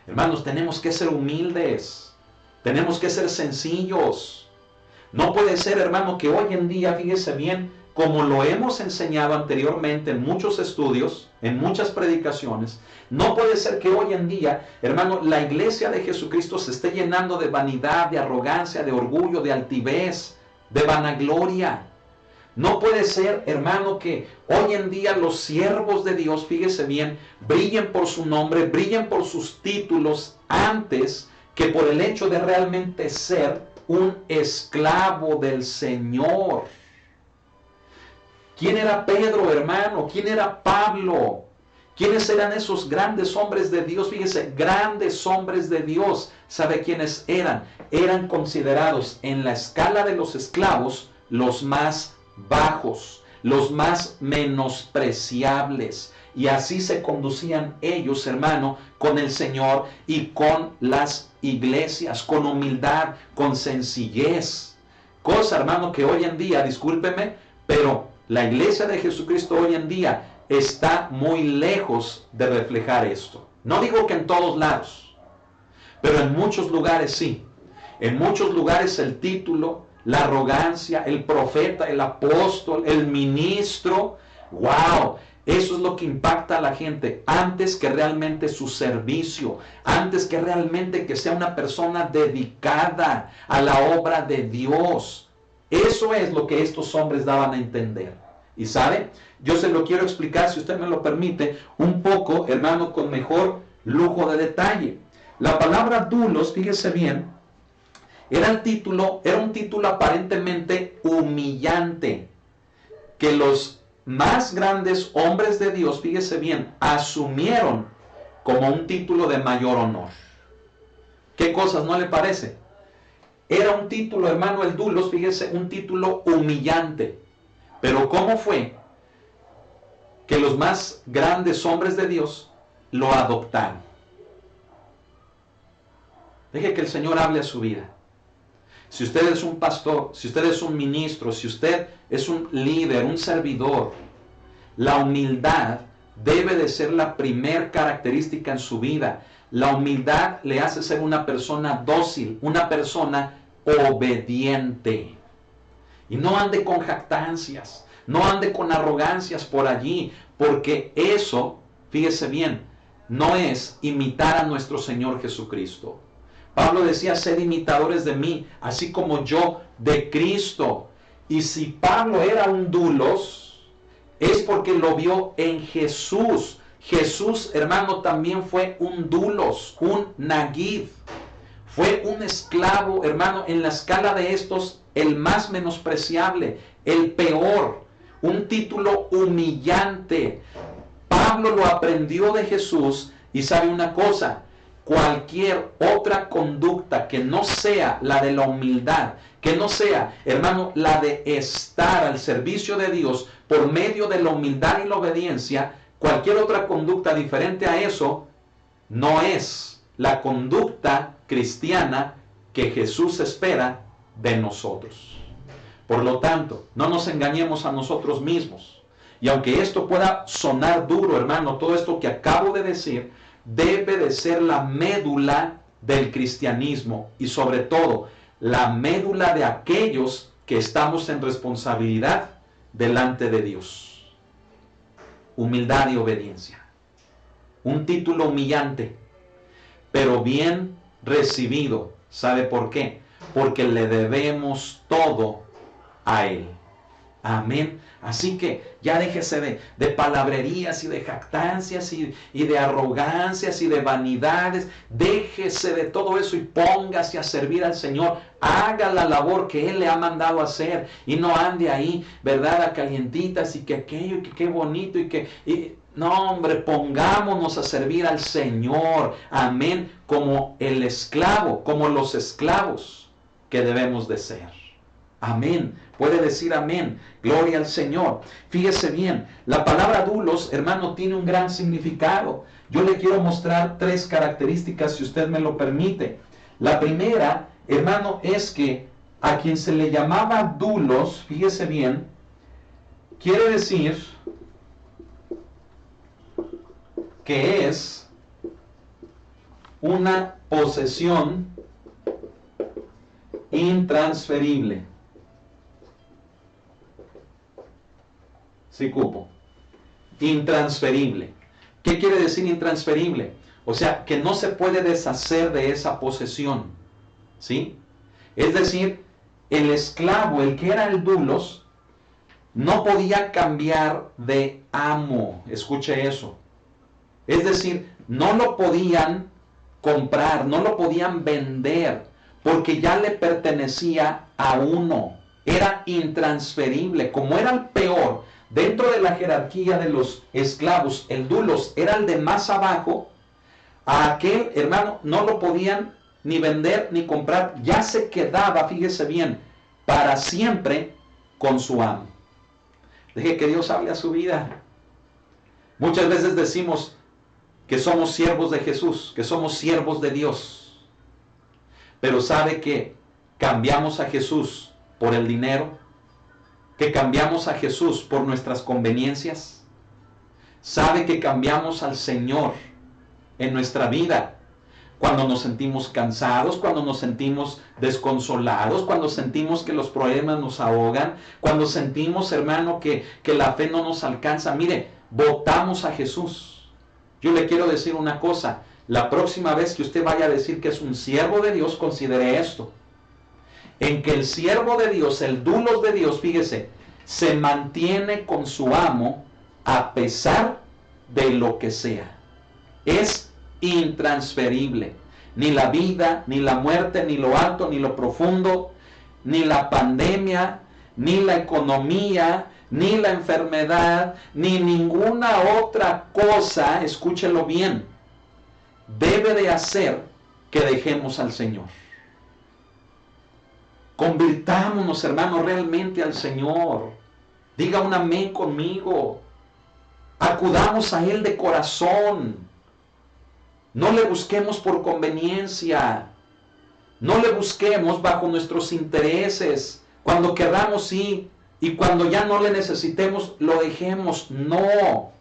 Hermanos, tenemos que ser humildes, tenemos que ser sencillos. No puede ser, hermano, que hoy en día, fíjese bien, como lo hemos enseñado anteriormente en muchos estudios, en muchas predicaciones, no puede ser que hoy en día, hermano, la iglesia de Jesucristo se esté llenando de vanidad, de arrogancia, de orgullo, de altivez, de vanagloria. No puede ser, hermano, que hoy en día los siervos de Dios, fíjese bien, brillen por su nombre, brillen por sus títulos antes que por el hecho de realmente ser un esclavo del Señor. ¿Quién era Pedro, hermano? ¿Quién era Pablo? ¿Quiénes eran esos grandes hombres de Dios? Fíjese, grandes hombres de Dios. ¿Sabe quiénes eran? Eran considerados en la escala de los esclavos los más bajos, los más menospreciables. Y así se conducían ellos, hermano, con el Señor y con las iglesias, con humildad, con sencillez. Cosa, hermano, que hoy en día, discúlpeme, pero la iglesia de Jesucristo hoy en día está muy lejos de reflejar esto. No digo que en todos lados, pero en muchos lugares sí. En muchos lugares el título, la arrogancia, el profeta, el apóstol, el ministro, wow, eso es lo que impacta a la gente antes que realmente su servicio, antes que realmente que sea una persona dedicada a la obra de Dios. Eso es lo que estos hombres daban a entender. Y sabe, yo se lo quiero explicar, si usted me lo permite, un poco, hermano, con mejor lujo de detalle. La palabra doulos, fíjese bien, era un título aparentemente humillante, que los más grandes hombres de Dios, fíjese bien, asumieron como un título de mayor honor. ¿Qué cosas no le parece? Era un título, hermano, el doulos, fíjese, un título humillante. Pero ¿cómo fue que los más grandes hombres de Dios lo adoptaron? Deje que el Señor hable a su vida. Si usted es un pastor, si usted es un ministro, si usted es un líder, un servidor, la humildad debe de ser la primer característica en su vida. La humildad le hace ser una persona dócil, una persona obediente. Y no ande con jactancias, no ande con arrogancias por allí, porque eso, fíjese bien, no es imitar a nuestro Señor Jesucristo. Pablo decía, sed imitadores de mí, así como yo de Cristo. Y si Pablo era un doulos, es porque lo vio en Jesús. Jesús, hermano, también fue un doulos, un nagid. Fue un esclavo, hermano, en la escala de estos, el más menospreciable, el peor, un título humillante. Pablo lo aprendió de Jesús y sabe una cosa, cualquier otra conducta que no sea la de la humildad, que no sea, hermano, la de estar al servicio de Dios por medio de la humildad y la obediencia, Cualquier otra conducta diferente a eso no es la conducta cristiana que Jesús espera de nosotros. Por lo tanto, no nos engañemos a nosotros mismos. Y aunque esto pueda sonar duro, hermano, todo esto que acabo de decir debe de ser la médula del cristianismo y sobre todo la médula de aquellos que estamos en responsabilidad delante de Dios. Humildad y obediencia. Un título humillante, pero bien recibido. ¿Sabe por qué? Porque le debemos todo a Él. Amén. Así que ya déjese de palabrerías y de jactancias y de arrogancias y de vanidades. Déjese de todo eso y póngase a servir al Señor. Haga la labor que Él le ha mandado a hacer y no ande ahí, ¿verdad? A calientitas y que aquello y que qué bonito y que... No, hombre, pongámonos a servir al Señor. Amén. Como el esclavo, como los esclavos que debemos de ser. Amén. Puede decir amén. Gloria al Señor. Fíjese bien, la palabra dulos, hermano, tiene un gran significado. Yo le quiero mostrar 3 características, si usted me lo permite. La primera, hermano, es que a quien se le llamaba dulos, fíjese bien, quiere decir que es una posesión intransferible. Sí, cupo. Intransferible. ¿Qué quiere decir intransferible? O sea, que no se puede deshacer de esa posesión. ¿Sí? Es decir, el esclavo, el que era el dulos, no podía cambiar de amo. Escuche eso. Es decir, no lo podían comprar, no lo podían vender, porque ya le pertenecía a uno. Era intransferible. Como era el peor, dentro de la jerarquía de los esclavos, el dulos era el de más abajo, a aquel hermano no lo podían ni vender ni comprar, ya se quedaba, fíjese bien, para siempre con su amo. Deje que Dios hable a su vida. Muchas veces decimos que somos siervos de Jesús, que somos siervos de Dios, pero ¿sabe que cambiamos a Jesús por el dinero? ¿Que cambiamos a Jesús por nuestras conveniencias? ¿Sabe que cambiamos al Señor en nuestra vida cuando nos sentimos cansados, cuando nos sentimos desconsolados, cuando sentimos que los problemas nos ahogan, cuando sentimos, hermano, que la fe no nos alcanza? Mire, votamos a Jesús. Yo le quiero decir una cosa, la próxima vez que usted vaya a decir que es un siervo de Dios, considere esto. En que el siervo de Dios, el dulos de Dios, fíjese, se mantiene con su amo a pesar de lo que sea. Es intransferible. Ni la vida, ni la muerte, ni lo alto, ni lo profundo, ni la pandemia, ni la economía, ni la enfermedad, ni ninguna otra cosa, escúchelo bien, debe de hacer que dejemos al Señor. Convirtámonos, hermanos, realmente al Señor. Diga un amén conmigo. Acudamos a Él de corazón. No le busquemos por conveniencia. No le busquemos bajo nuestros intereses. Cuando querramos sí, y cuando ya no le necesitemos, lo dejemos. No.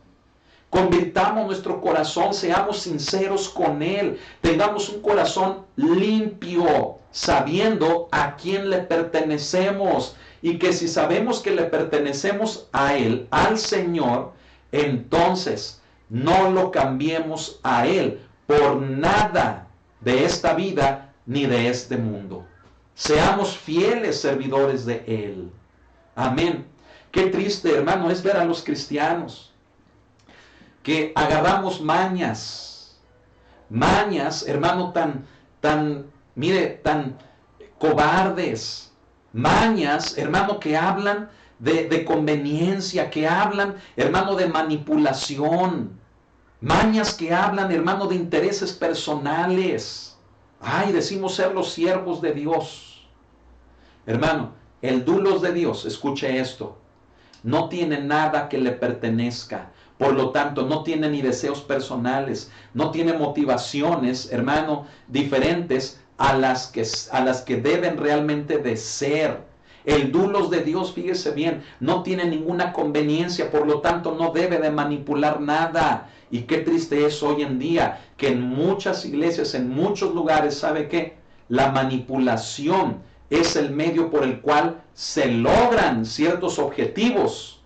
Convirtamos nuestro corazón, seamos sinceros con Él. Tengamos un corazón limpio, sabiendo a quién le pertenecemos. Y que si sabemos que le pertenecemos a Él, al Señor, entonces no lo cambiemos a Él por nada de esta vida ni de este mundo. Seamos fieles servidores de Él. Amén. Qué triste, hermano, es ver a los cristianos que agarramos mañas, hermano, tan cobardes, mañas, hermano, que hablan de conveniencia, que hablan, hermano, de manipulación, mañas que hablan, hermano, de intereses personales. Ay, decimos ser los siervos de Dios. Hermano, el dulos de Dios, escuche esto, no tiene nada que le pertenezca, Por lo tanto, no tiene ni deseos personales, no tiene motivaciones, hermano, diferentes a las que deben realmente de ser. El dulos de Dios, fíjese bien, no tiene ninguna conveniencia, por lo tanto no debe de manipular nada. Y qué triste es hoy en día que en muchas iglesias, en muchos lugares, ¿sabe qué? La manipulación es el medio por el cual se logran ciertos objetivos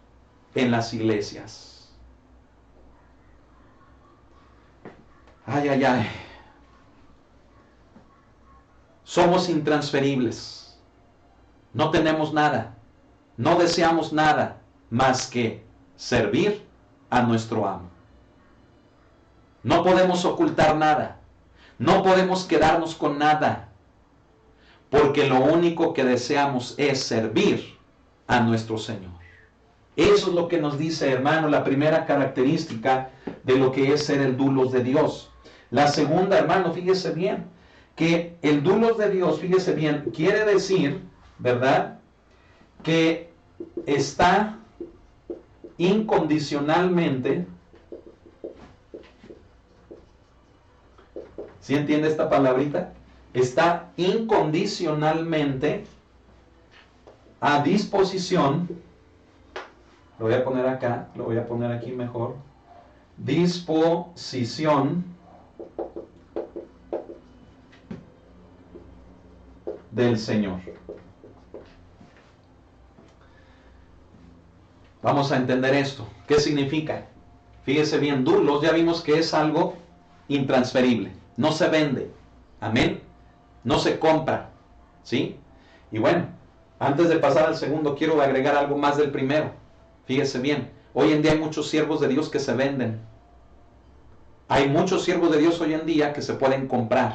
en las iglesias. Ay, ay, ay. Somos intransferibles. No tenemos nada, no deseamos nada más que servir a nuestro amo. No podemos ocultar nada, no podemos quedarnos con nada, porque lo único que deseamos es servir a nuestro Señor. Eso es lo que nos dice, hermano, la primera característica de lo que es ser el dulos de Dios. La segunda, hermano, fíjese bien, que el dulos de Dios, fíjese bien, quiere decir, ¿verdad?, que está incondicionalmente, ¿sí entiende esta palabrita? Está incondicionalmente a disposición, lo voy a poner acá, lo voy a poner aquí mejor, disposición del Señor. Vamos a entender esto. ¿Qué significa? Fíjese bien, dulos, ya vimos que es algo intransferible. No se vende. Amén. No se compra. ¿Sí? Y bueno, antes de pasar al segundo, quiero agregar algo más del primero. Fíjese bien, hoy en día hay muchos siervos de Dios que se venden. Hay muchos siervos de Dios hoy en día que se pueden comprar.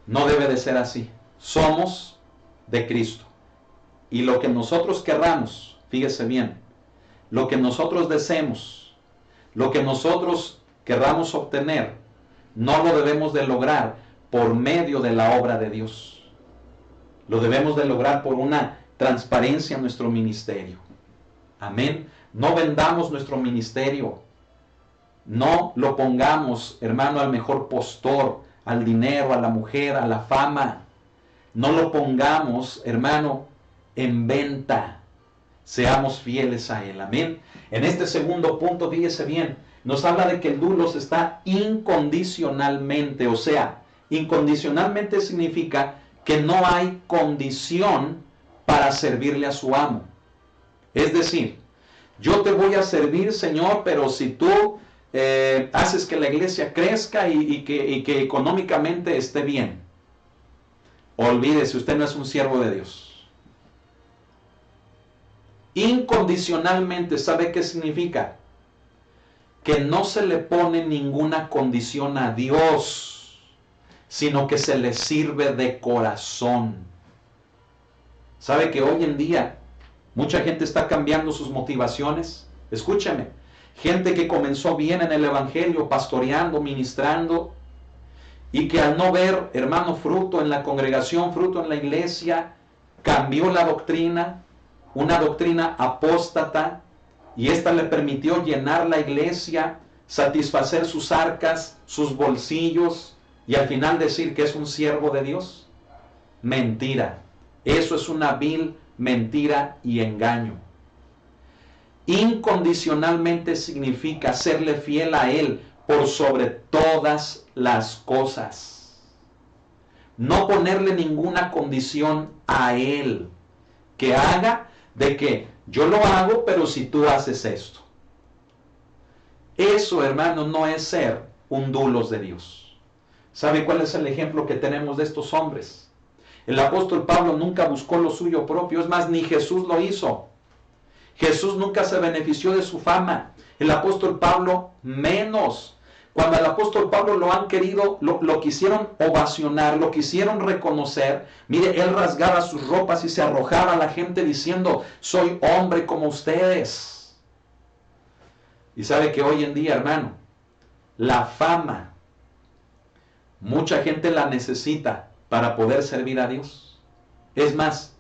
No debe de ser así. Somos de Cristo. Y lo que nosotros querramos, fíjese bien, lo que nosotros deseemos, lo que nosotros querramos obtener, no lo debemos de lograr por medio de la obra de Dios. Lo debemos de lograr por una transparencia en nuestro ministerio. Amén. No vendamos nuestro ministerio. No lo pongamos, hermano, al mejor postor, al dinero, a la mujer, a la fama. No lo pongamos, hermano, en venta. Seamos fieles a Él. Amén. En este segundo punto, fíjese bien, nos habla de que el dulos está incondicionalmente, o sea, incondicionalmente significa que no hay condición para servirle a su amo. Es decir, yo te voy a servir, Señor, pero si tú haces que la iglesia crezca y que económicamente esté bien. Olvídese, usted no es un siervo de Dios. Incondicionalmente, ¿sabe qué significa? Que no se le pone ninguna condición a Dios, sino que se le sirve de corazón. ¿Sabe que hoy en día mucha gente está cambiando sus motivaciones? Escúchame, gente que comenzó bien en el evangelio, pastoreando, ministrando, y que al no ver, hermano, fruto en la congregación, fruto en la iglesia, cambió la doctrina, una doctrina apóstata, y esta le permitió llenar la iglesia, satisfacer sus arcas, sus bolsillos, y al final decir que es un siervo de Dios. Mentira. Eso es una vil mentira y engaño. Incondicionalmente significa serle fiel a Él por sobre todas las cosas. No ponerle ninguna condición a Él que haga de que yo lo hago, pero si tú haces esto. Eso, hermano, no es ser un dulos de Dios. ¿Sabe cuál es el ejemplo que tenemos de estos hombres? El apóstol Pablo nunca buscó lo suyo propio, es más, ni Jesús lo hizo. Jesús nunca se benefició de su fama. El apóstol Pablo menos. Cuando al apóstol Pablo lo han querido, lo quisieron ovacionar, lo quisieron reconocer, mire, él rasgaba sus ropas y se arrojaba a la gente diciendo, soy hombre como ustedes. Y sabe que hoy en día, hermano, la fama, mucha gente la necesita para poder servir a Dios. Es más,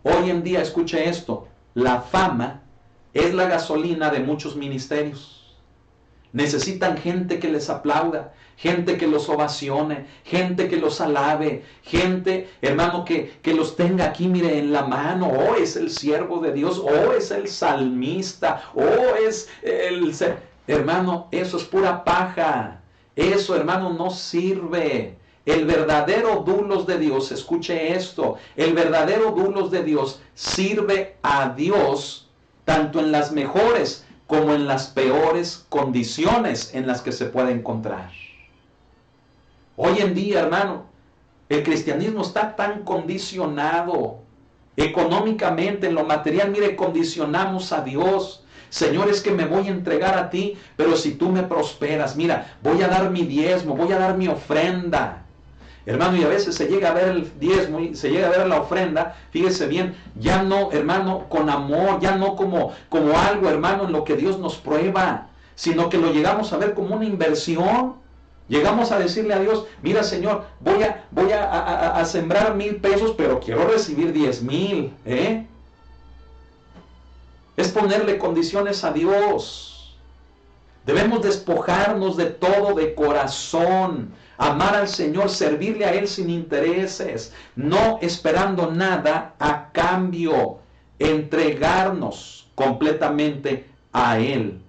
hoy en día, escuche esto, la fama es la gasolina de muchos ministerios. Necesitan gente que les aplauda, gente que los ovacione, gente que los alabe, gente, hermano, que los tenga aquí, mire, en la mano. Oh, es el siervo de Dios, oh, es el salmista, oh, es el... Hermano, eso es pura paja. Eso, hermano, no sirve. El verdadero dulos de Dios, escuche esto, el verdadero dulos de Dios sirve a Dios tanto en las mejores como en las peores condiciones en las que se puede encontrar. Hoy en día, hermano, el cristianismo está tan condicionado económicamente, en lo material. Mire, condicionamos a Dios. Señor, es que me voy a entregar a ti, pero si tú me prosperas, mira, voy a dar mi diezmo, voy a dar mi ofrenda. Hermano, y a veces se llega a ver el diezmo y se llega a ver la ofrenda, fíjese bien, ya no, hermano, con amor, ya no como algo, hermano, en lo que Dios nos prueba, sino que lo llegamos a ver como una inversión. Llegamos a decirle a Dios, mira, Señor, voy a sembrar 1,000 pesos, pero quiero recibir 10,000, ¿eh? Es ponerle condiciones a Dios. Debemos despojarnos de todo de corazón, amar al Señor, servirle a Él sin intereses, no esperando nada a cambio, entregarnos completamente a Él.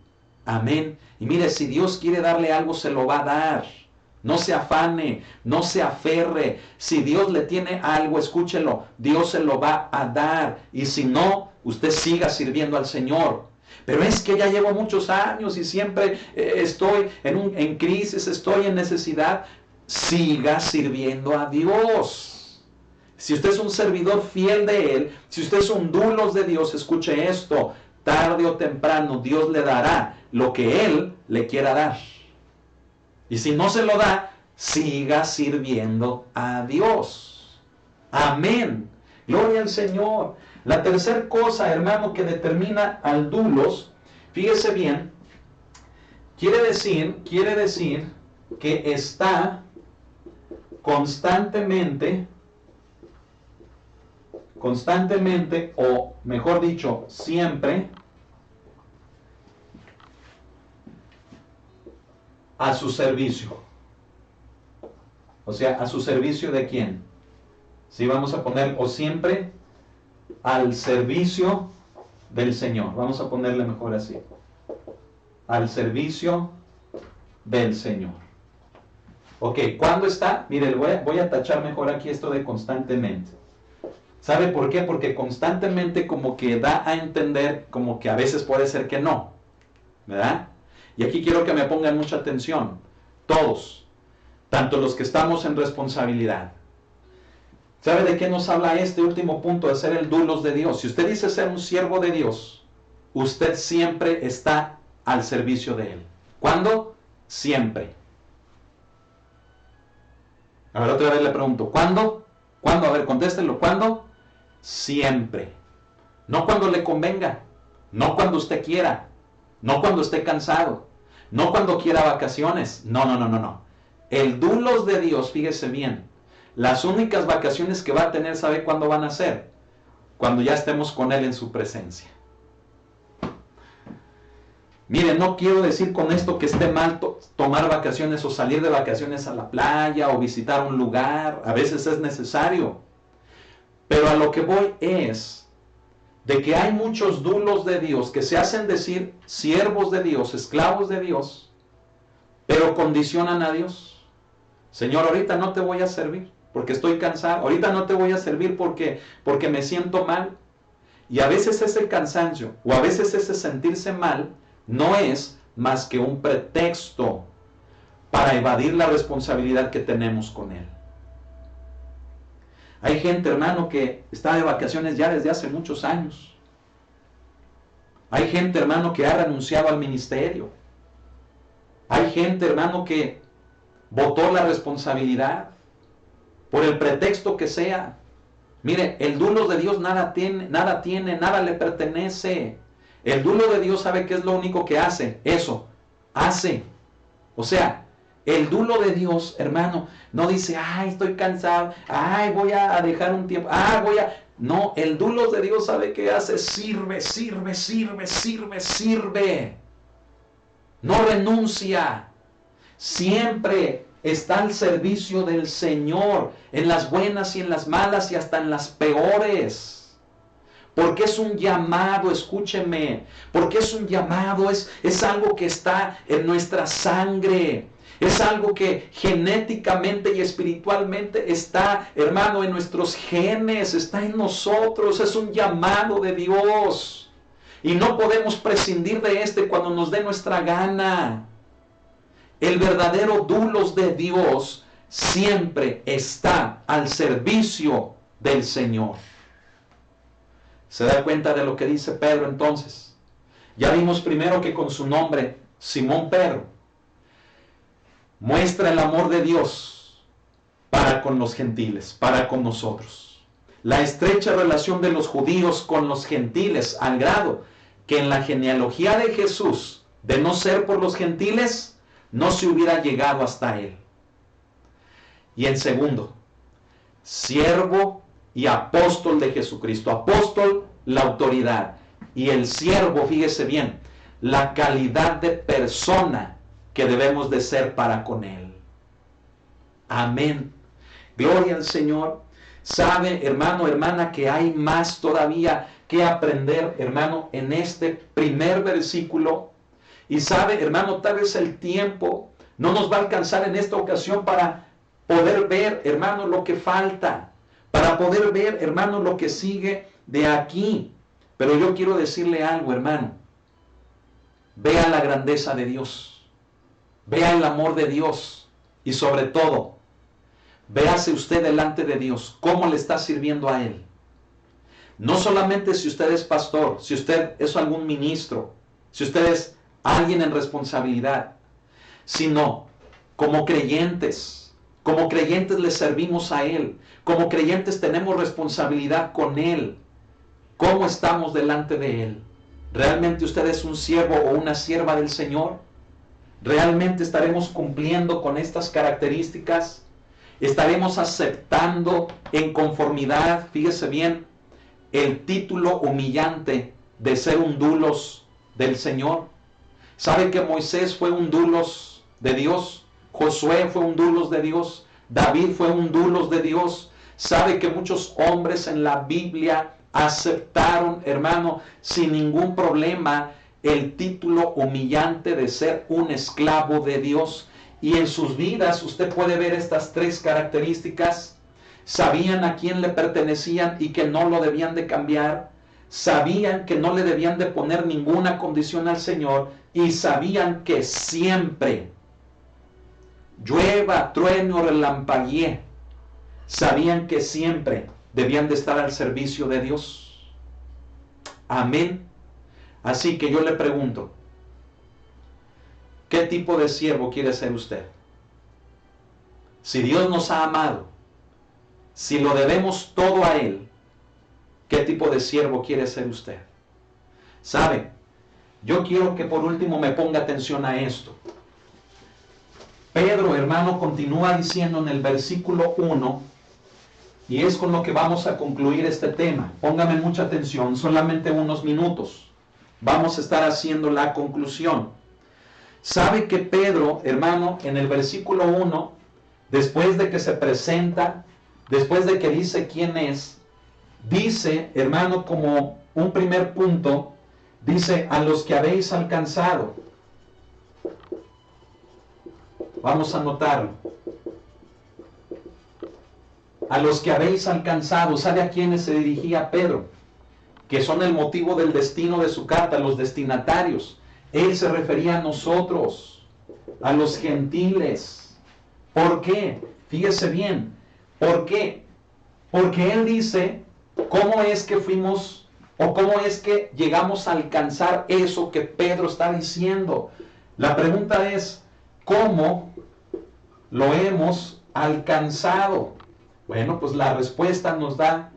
Amén. Y mire, si Dios quiere darle algo, se lo va a dar. No se afane, no se aferre. Si Dios le tiene algo, escúchelo, Dios se lo va a dar. Y si no, usted siga sirviendo al Señor. Pero es que ya llevo muchos años y siempre estoy en crisis, estoy en necesidad. Siga sirviendo a Dios. Si usted es un servidor fiel de Él, si usted es un dulos de Dios, escuche esto, tarde o temprano Dios le dará lo que Él le quiera dar. Y si no se lo da, siga sirviendo a Dios. Amén. Gloria al Señor. La tercera cosa, hermano, que determina al dulos, fíjese bien, quiere decir que está constantemente, o mejor dicho, siempre, a su servicio. O sea, ¿a su servicio de quién? Si vamos a poner, o siempre al servicio del Señor. Vamos a ponerle mejor así. Al servicio del Señor. Ok, ¿cuándo está? Mire, voy a tachar mejor aquí esto de constantemente. ¿Sabe por qué? Porque constantemente como que da a entender como que a veces puede ser que no. ¿Verdad? Y aquí quiero que me pongan mucha atención. Todos. Tanto los que estamos en responsabilidad. ¿Sabe de qué nos habla este último punto de ser el dulos de Dios? Si usted dice ser un siervo de Dios, usted siempre está al servicio de Él. ¿Cuándo? Siempre. A ver, otra vez le pregunto, ¿cuándo? ¿Cuándo? A ver, contéstenlo. ¿Cuándo? Siempre. No cuando le convenga. No cuando usted quiera. No cuando esté cansado. No cuando quiera vacaciones. No. El dulos de Dios, fíjese bien, las únicas vacaciones que va a tener, ¿sabe cuándo van a ser? Cuando ya estemos con Él en su presencia. Mire, no quiero decir con esto que esté mal tomar vacaciones o salir de vacaciones a la playa o visitar un lugar. A veces es necesario. Pero a lo que voy es de que hay muchos dulos de Dios que se hacen decir siervos de Dios, esclavos de Dios, pero condicionan a Dios. Señor, ahorita no te voy a servir porque estoy cansado. Ahorita no te voy a servir porque me siento mal. Y a veces ese cansancio o a veces ese sentirse mal no es más que un pretexto para evadir la responsabilidad que tenemos con Él. Hay gente, hermano, que está de vacaciones ya desde hace muchos años. Hay gente, hermano, que ha renunciado al ministerio. Hay gente, hermano, que botó la responsabilidad por el pretexto que sea. Mire, el dulos de Dios nada tiene, nada le pertenece. El dulo de Dios, ¿sabe qué es lo único que hace? Eso, hace. O sea, El dulo de Dios, hermano, no dice, ay, estoy cansado, ay, voy a dejar un tiempo, No, el dulo de Dios, ¿sabe qué hace? Sirve, sirve, sirve, sirve, sirve. No renuncia. Siempre está al servicio del Señor, en las buenas y en las malas y hasta en las peores. Porque es un llamado, escúcheme, porque es un llamado, es algo que está en nuestra sangre. Es algo que genéticamente y espiritualmente está, hermano, en nuestros genes, está en nosotros. Es un llamado de Dios. Y no podemos prescindir de cuando nos dé nuestra gana. El verdadero dulos de Dios siempre está al servicio del Señor. ¿Se da cuenta de lo que dice Pedro entonces? Ya vimos primero que con su nombre, Simón Pedro, muestra el amor de Dios para con los gentiles, para con nosotros. La estrecha relación de los judíos con los gentiles, al grado que en la genealogía de Jesús, de no ser por los gentiles, no se hubiera llegado hasta él. Y en segundo, siervo y apóstol de Jesucristo. Apóstol, la autoridad. Y el siervo, fíjese bien, la calidad de persona que debemos de ser para con Él. Amén. Gloria al Señor. Sabe, hermano, hermana, que hay más todavía que aprender, hermano, en este primer versículo. Y sabe, hermano, tal vez el tiempo no nos va a alcanzar en esta ocasión para poder ver, hermano, lo que falta. Para poder ver, hermano, lo que sigue de aquí. Pero yo quiero decirle algo, hermano. Vea la grandeza de Dios. Vea el amor de Dios. Y sobre todo, véase usted delante de Dios. ¿Cómo le está sirviendo a Él? No solamente si usted es pastor, si usted es algún ministro, si usted es alguien en responsabilidad, sino como creyentes. Como creyentes le servimos a Él. Como creyentes tenemos responsabilidad con Él. ¿Cómo estamos delante de Él? ¿Realmente usted es un siervo o una sierva del Señor? ¿Realmente estaremos cumpliendo con estas características? ¿Estaremos aceptando en conformidad, fíjese bien, el título humillante de ser un dulos del Señor? ¿Sabe que Moisés fue un dulos de Dios? Josué fue un dulos de Dios. David fue un dulos de Dios. ¿Sabe que muchos hombres en la Biblia aceptaron, hermano, sin ningún problema el título humillante de ser un esclavo de Dios? Y en sus vidas usted puede ver estas tres características. Sabían a quién le pertenecían y que no lo debían de cambiar. Sabían que no le debían de poner ninguna condición al Señor. Y sabían que siempre, llueva, truene o relampaguee, sabían que siempre debían de estar al servicio de Dios. Amén. Así que yo le pregunto, ¿qué tipo de siervo quiere ser usted? Si Dios nos ha amado, si lo debemos todo a Él, ¿qué tipo de siervo quiere ser usted? ¿Sabe? Yo quiero que por último me ponga atención a esto. Pedro, hermano, continúa diciendo en el versículo 1, y es con lo que vamos a concluir este tema. Póngame mucha atención, solamente unos minutos. Vamos a estar haciendo la conclusión. ¿Sabe que Pedro, hermano, en el versículo 1, después de que se presenta, después de que dice quién es, dice, hermano, como un primer punto, dice, a los que habéis alcanzado. Vamos a anotarlo. A los que habéis alcanzado. ¿Sabe a quiénes se dirigía Pedro? Que son el motivo del destino de su carta, los destinatarios. Él se refería a nosotros, a los gentiles. ¿Por qué? Fíjese bien. ¿Por qué? Porque él dice, ¿cómo es que fuimos o cómo es que llegamos a alcanzar eso que Pedro está diciendo? La pregunta es, ¿cómo lo hemos alcanzado? Bueno, pues la respuesta nos da,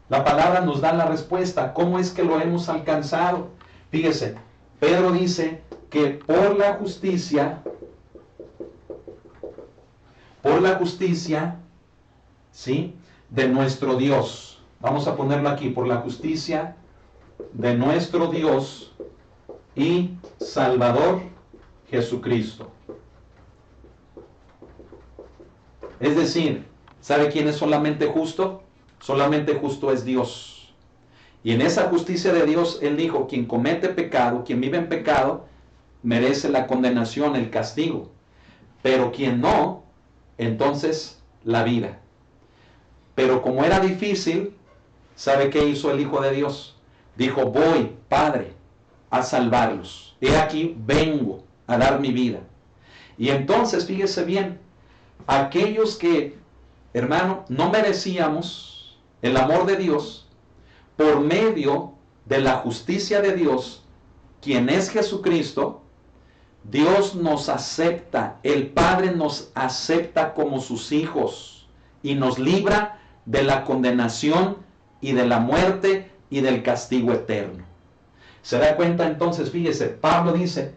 la palabra nos da la respuesta. ¿Cómo es que lo hemos alcanzado? Fíjese, Pedro dice que por la justicia por la justicia, ¿sí?, de nuestro Dios. Vamos a ponerlo aquí, por la justicia de nuestro Dios y Salvador Jesucristo. Es decir, ¿sabe quién es solamente justo? Solamente justo es Dios. Y en esa justicia de Dios, Él dijo, quien comete pecado, quien vive en pecado, merece la condenación, el castigo. Pero quien no, entonces la vida. Pero como era difícil, ¿sabe qué hizo el Hijo de Dios? Dijo, voy, Padre, a salvarlos. He aquí, vengo a dar mi vida. Y entonces, fíjese bien, aquellos que, hermano, no merecíamos el amor de Dios, por medio de la justicia de Dios, quien es Jesucristo, Dios nos acepta, el Padre nos acepta como sus hijos y nos libra de la condenación y de la muerte y del castigo eterno. ¿Se da cuenta entonces? Fíjese, Pedro dice,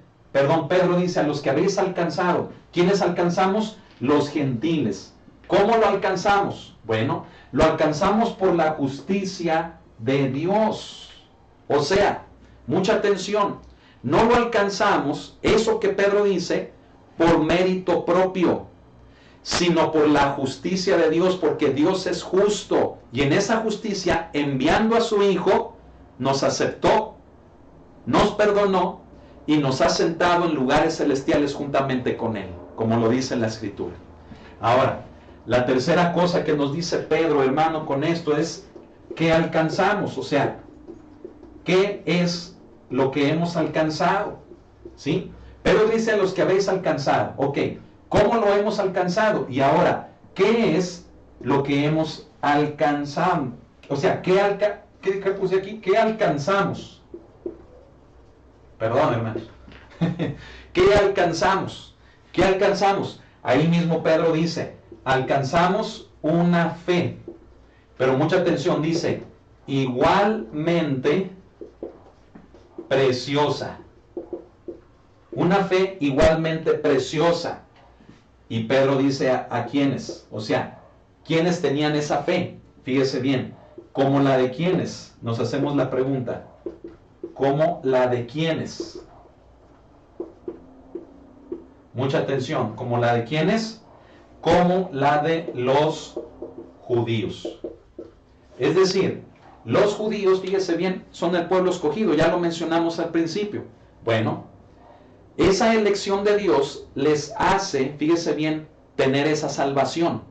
a los que habéis alcanzado. ¿Quiénes alcanzamos? Los gentiles. ¿Cómo lo alcanzamos? Bueno, lo alcanzamos por la justicia de Dios. O sea, mucha atención, no lo alcanzamos, eso que Pedro dice, por mérito propio, sino por la justicia de Dios, porque Dios es justo. Y en esa justicia, enviando a su Hijo, nos aceptó, nos perdonó y nos ha sentado en lugares celestiales juntamente con Él, como lo dice la Escritura. Ahora, la tercera cosa que nos dice Pedro, hermano, con esto es que alcanzamos, o sea, ¿qué es lo que hemos alcanzado? ¿Sí? Pedro dice a los que habéis alcanzado, ok, ¿cómo lo hemos alcanzado? Y ahora, ¿qué es lo que hemos alcanzado? O sea, ¿qué puse aquí? ¿Qué alcanzamos? Perdón, hermanos. ¿Qué alcanzamos? ¿Qué alcanzamos? Ahí mismo Pedro dice, alcanzamos una fe. Pero mucha atención, dice, igualmente preciosa. Una fe igualmente preciosa. Y Pedro dice a quiénes, o sea, ¿quiénes tenían esa fe? Fíjese bien, ¿como la de quiénes? Nos hacemos la pregunta, ¿como la de quiénes? Mucha atención, ¿como la de quiénes? Como la de los judíos. Es decir, los judíos, fíjese bien, son el pueblo escogido, ya lo mencionamos al principio. Bueno, esa elección de Dios les hace, fíjese bien, tener esa salvación.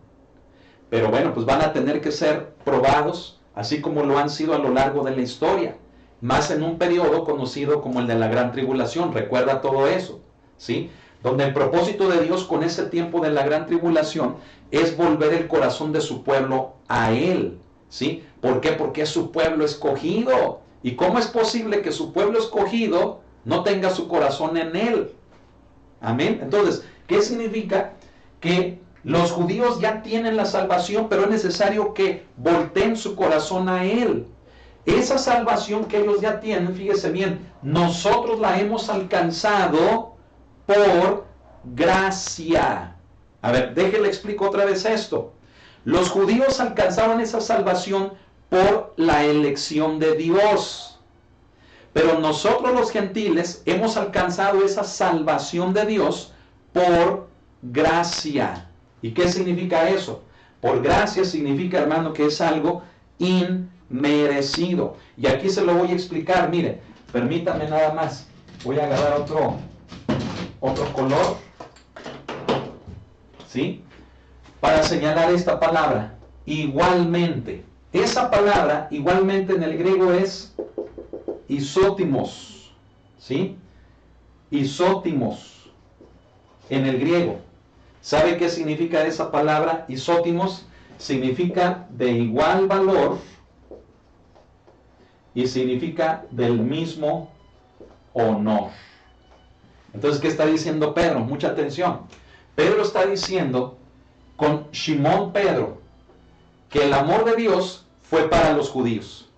Pero bueno, pues van a tener que ser probados, así como lo han sido a lo largo de la historia. Más en un periodo conocido como el de la Gran Tribulación. Recuerda todo eso, ¿sí? Donde el propósito de Dios con ese tiempo de la Gran Tribulación es volver el corazón de su pueblo a Él, ¿sí? ¿Por qué? Porque es su pueblo escogido. ¿Y cómo es posible que su pueblo escogido no tenga su corazón en Él? Amén. Entonces, ¿qué significa? Que los judíos ya tienen la salvación, pero es necesario que volteen su corazón a Él. Esa salvación que ellos ya tienen, fíjese bien, nosotros la hemos alcanzado por gracia. A ver, déjele explico otra vez esto. Los judíos alcanzaron esa salvación por la elección de Dios. Pero nosotros los gentiles hemos alcanzado esa salvación de Dios por gracia. ¿Y qué significa eso? Por gracia significa, hermano, que es algo inmerecido. Y aquí se lo voy a explicar. Mire, permítame nada más. Voy a agarrar otro color, ¿sí? Para señalar esta palabra, igualmente. Esa palabra, igualmente, en el griego es isótimos, ¿sí? Isótimos, en el griego. ¿Sabe qué significa esa palabra? Isótimos significa de igual valor y significa del mismo honor. Entonces, ¿qué está diciendo Pedro? Mucha atención. Pedro está diciendo con Simón Pedro que el amor de Dios fue para los judíos,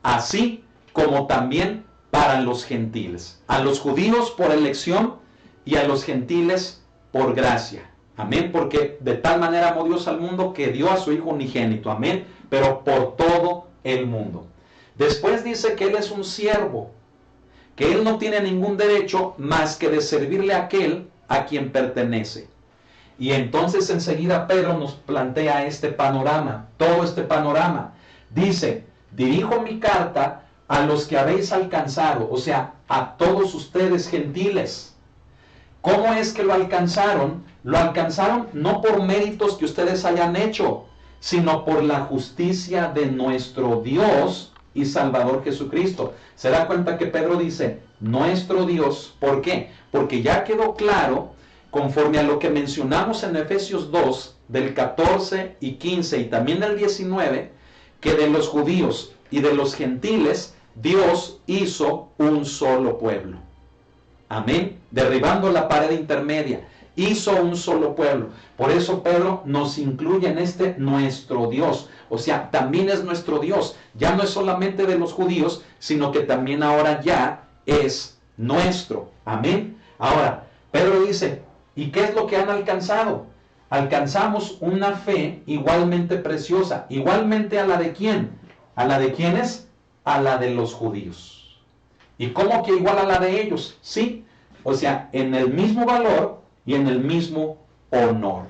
así como también para los gentiles. A los judíos por elección y a los gentiles por gracia. Amén, porque de tal manera amó Dios al mundo que dio a su Hijo unigénito. Amén, pero por todo el mundo. Después dice que Él es un siervo, que Él no tiene ningún derecho más que de servirle a aquel a quien pertenece. Y entonces enseguida Pedro nos plantea este panorama, todo este panorama. Dice, dirijo mi carta a los que habéis alcanzado, o sea, a todos ustedes gentiles. ¿Cómo es que lo alcanzaron? Lo alcanzaron no por méritos que ustedes hayan hecho, sino por la justicia de nuestro Dios y Salvador Jesucristo. Se da cuenta que Pedro dice, nuestro Dios, ¿por qué? Porque ya quedó claro, conforme a lo que mencionamos en Efesios 2, del 14 y 15 y también del 19, que de los judíos y de los gentiles, Dios hizo un solo pueblo. Amén. Derribando la pared intermedia, hizo un solo pueblo. Por eso Pedro nos incluye en este nuestro Dios. O sea, también es nuestro Dios. Ya no es solamente de los judíos, sino que también ahora ya es nuestro. Amén. Ahora, Pedro dice, ¿y qué es lo que han alcanzado? Alcanzamos una fe igualmente preciosa. ¿Igualmente a la de quién? ¿A la de quiénes? A la de los judíos. ¿Y cómo que igual a la de ellos? Sí, o sea, en el mismo valor y en el mismo honor.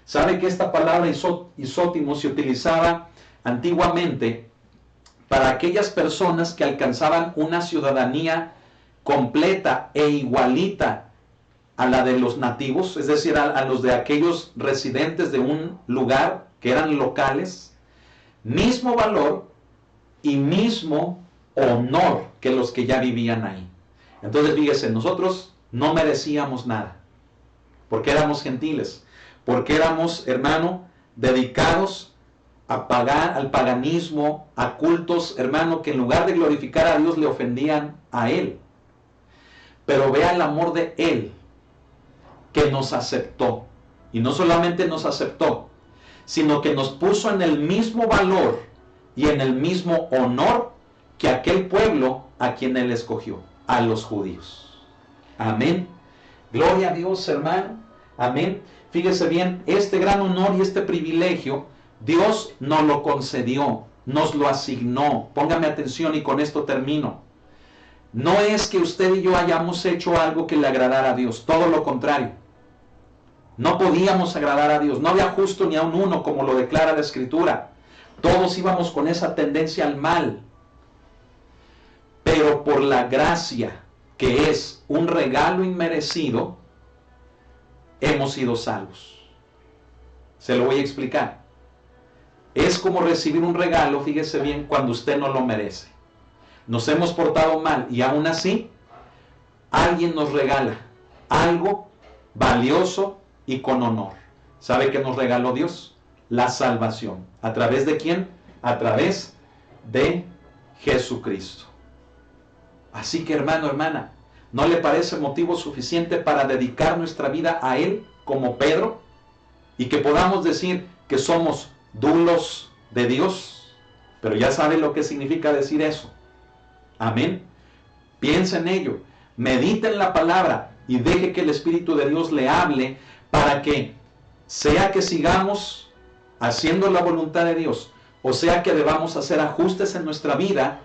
¿Sabe que esta palabra isótimo se utilizaba antiguamente para aquellas personas que alcanzaban una ciudadanía completa e igualita a la de los nativos, es decir, a los de aquellos residentes de un lugar que eran locales? Mismo valor y mismo honor que los que ya vivían ahí. Entonces, fíjese, nosotros no merecíamos nada, porque éramos gentiles, porque éramos, hermano, dedicados a al paganismo, a cultos, hermano, que en lugar de glorificar a Dios le ofendían a Él. Pero vea el amor de Él, que nos aceptó, y no solamente nos aceptó, sino que nos puso en el mismo valor y en el mismo honor que aquel pueblo a quien Él escogió, a los judíos. Amén. Gloria a Dios, hermano. Amén. Fíjese bien, este gran honor y este privilegio, Dios nos lo concedió, nos lo asignó. Póngame atención y con esto termino. No es que usted y yo hayamos hecho algo que le agradara a Dios, todo lo contrario. No podíamos agradar a Dios, no había justo ni aun uno, como lo declara la Escritura. Todos íbamos con esa tendencia al mal. Pero por la gracia, que es un regalo inmerecido, hemos sido salvos. Se lo voy a explicar. Es como recibir un regalo, fíjese bien, cuando usted no lo merece. Nos hemos portado mal y aún así, alguien nos regala algo valioso y con honor. ¿Sabe qué nos regaló Dios? La salvación. ¿A través de quién? A través de Jesucristo. Así que, hermano, hermana, ¿no le parece motivo suficiente para dedicar nuestra vida a Él como Pedro? Y que podamos decir que somos dulos de Dios. Pero ya sabe lo que significa decir eso. Amén. Piensa en ello. Medita en la palabra y deje que el Espíritu de Dios le hable para que, sea que sigamos haciendo la voluntad de Dios, o sea que debamos hacer ajustes en nuestra vida,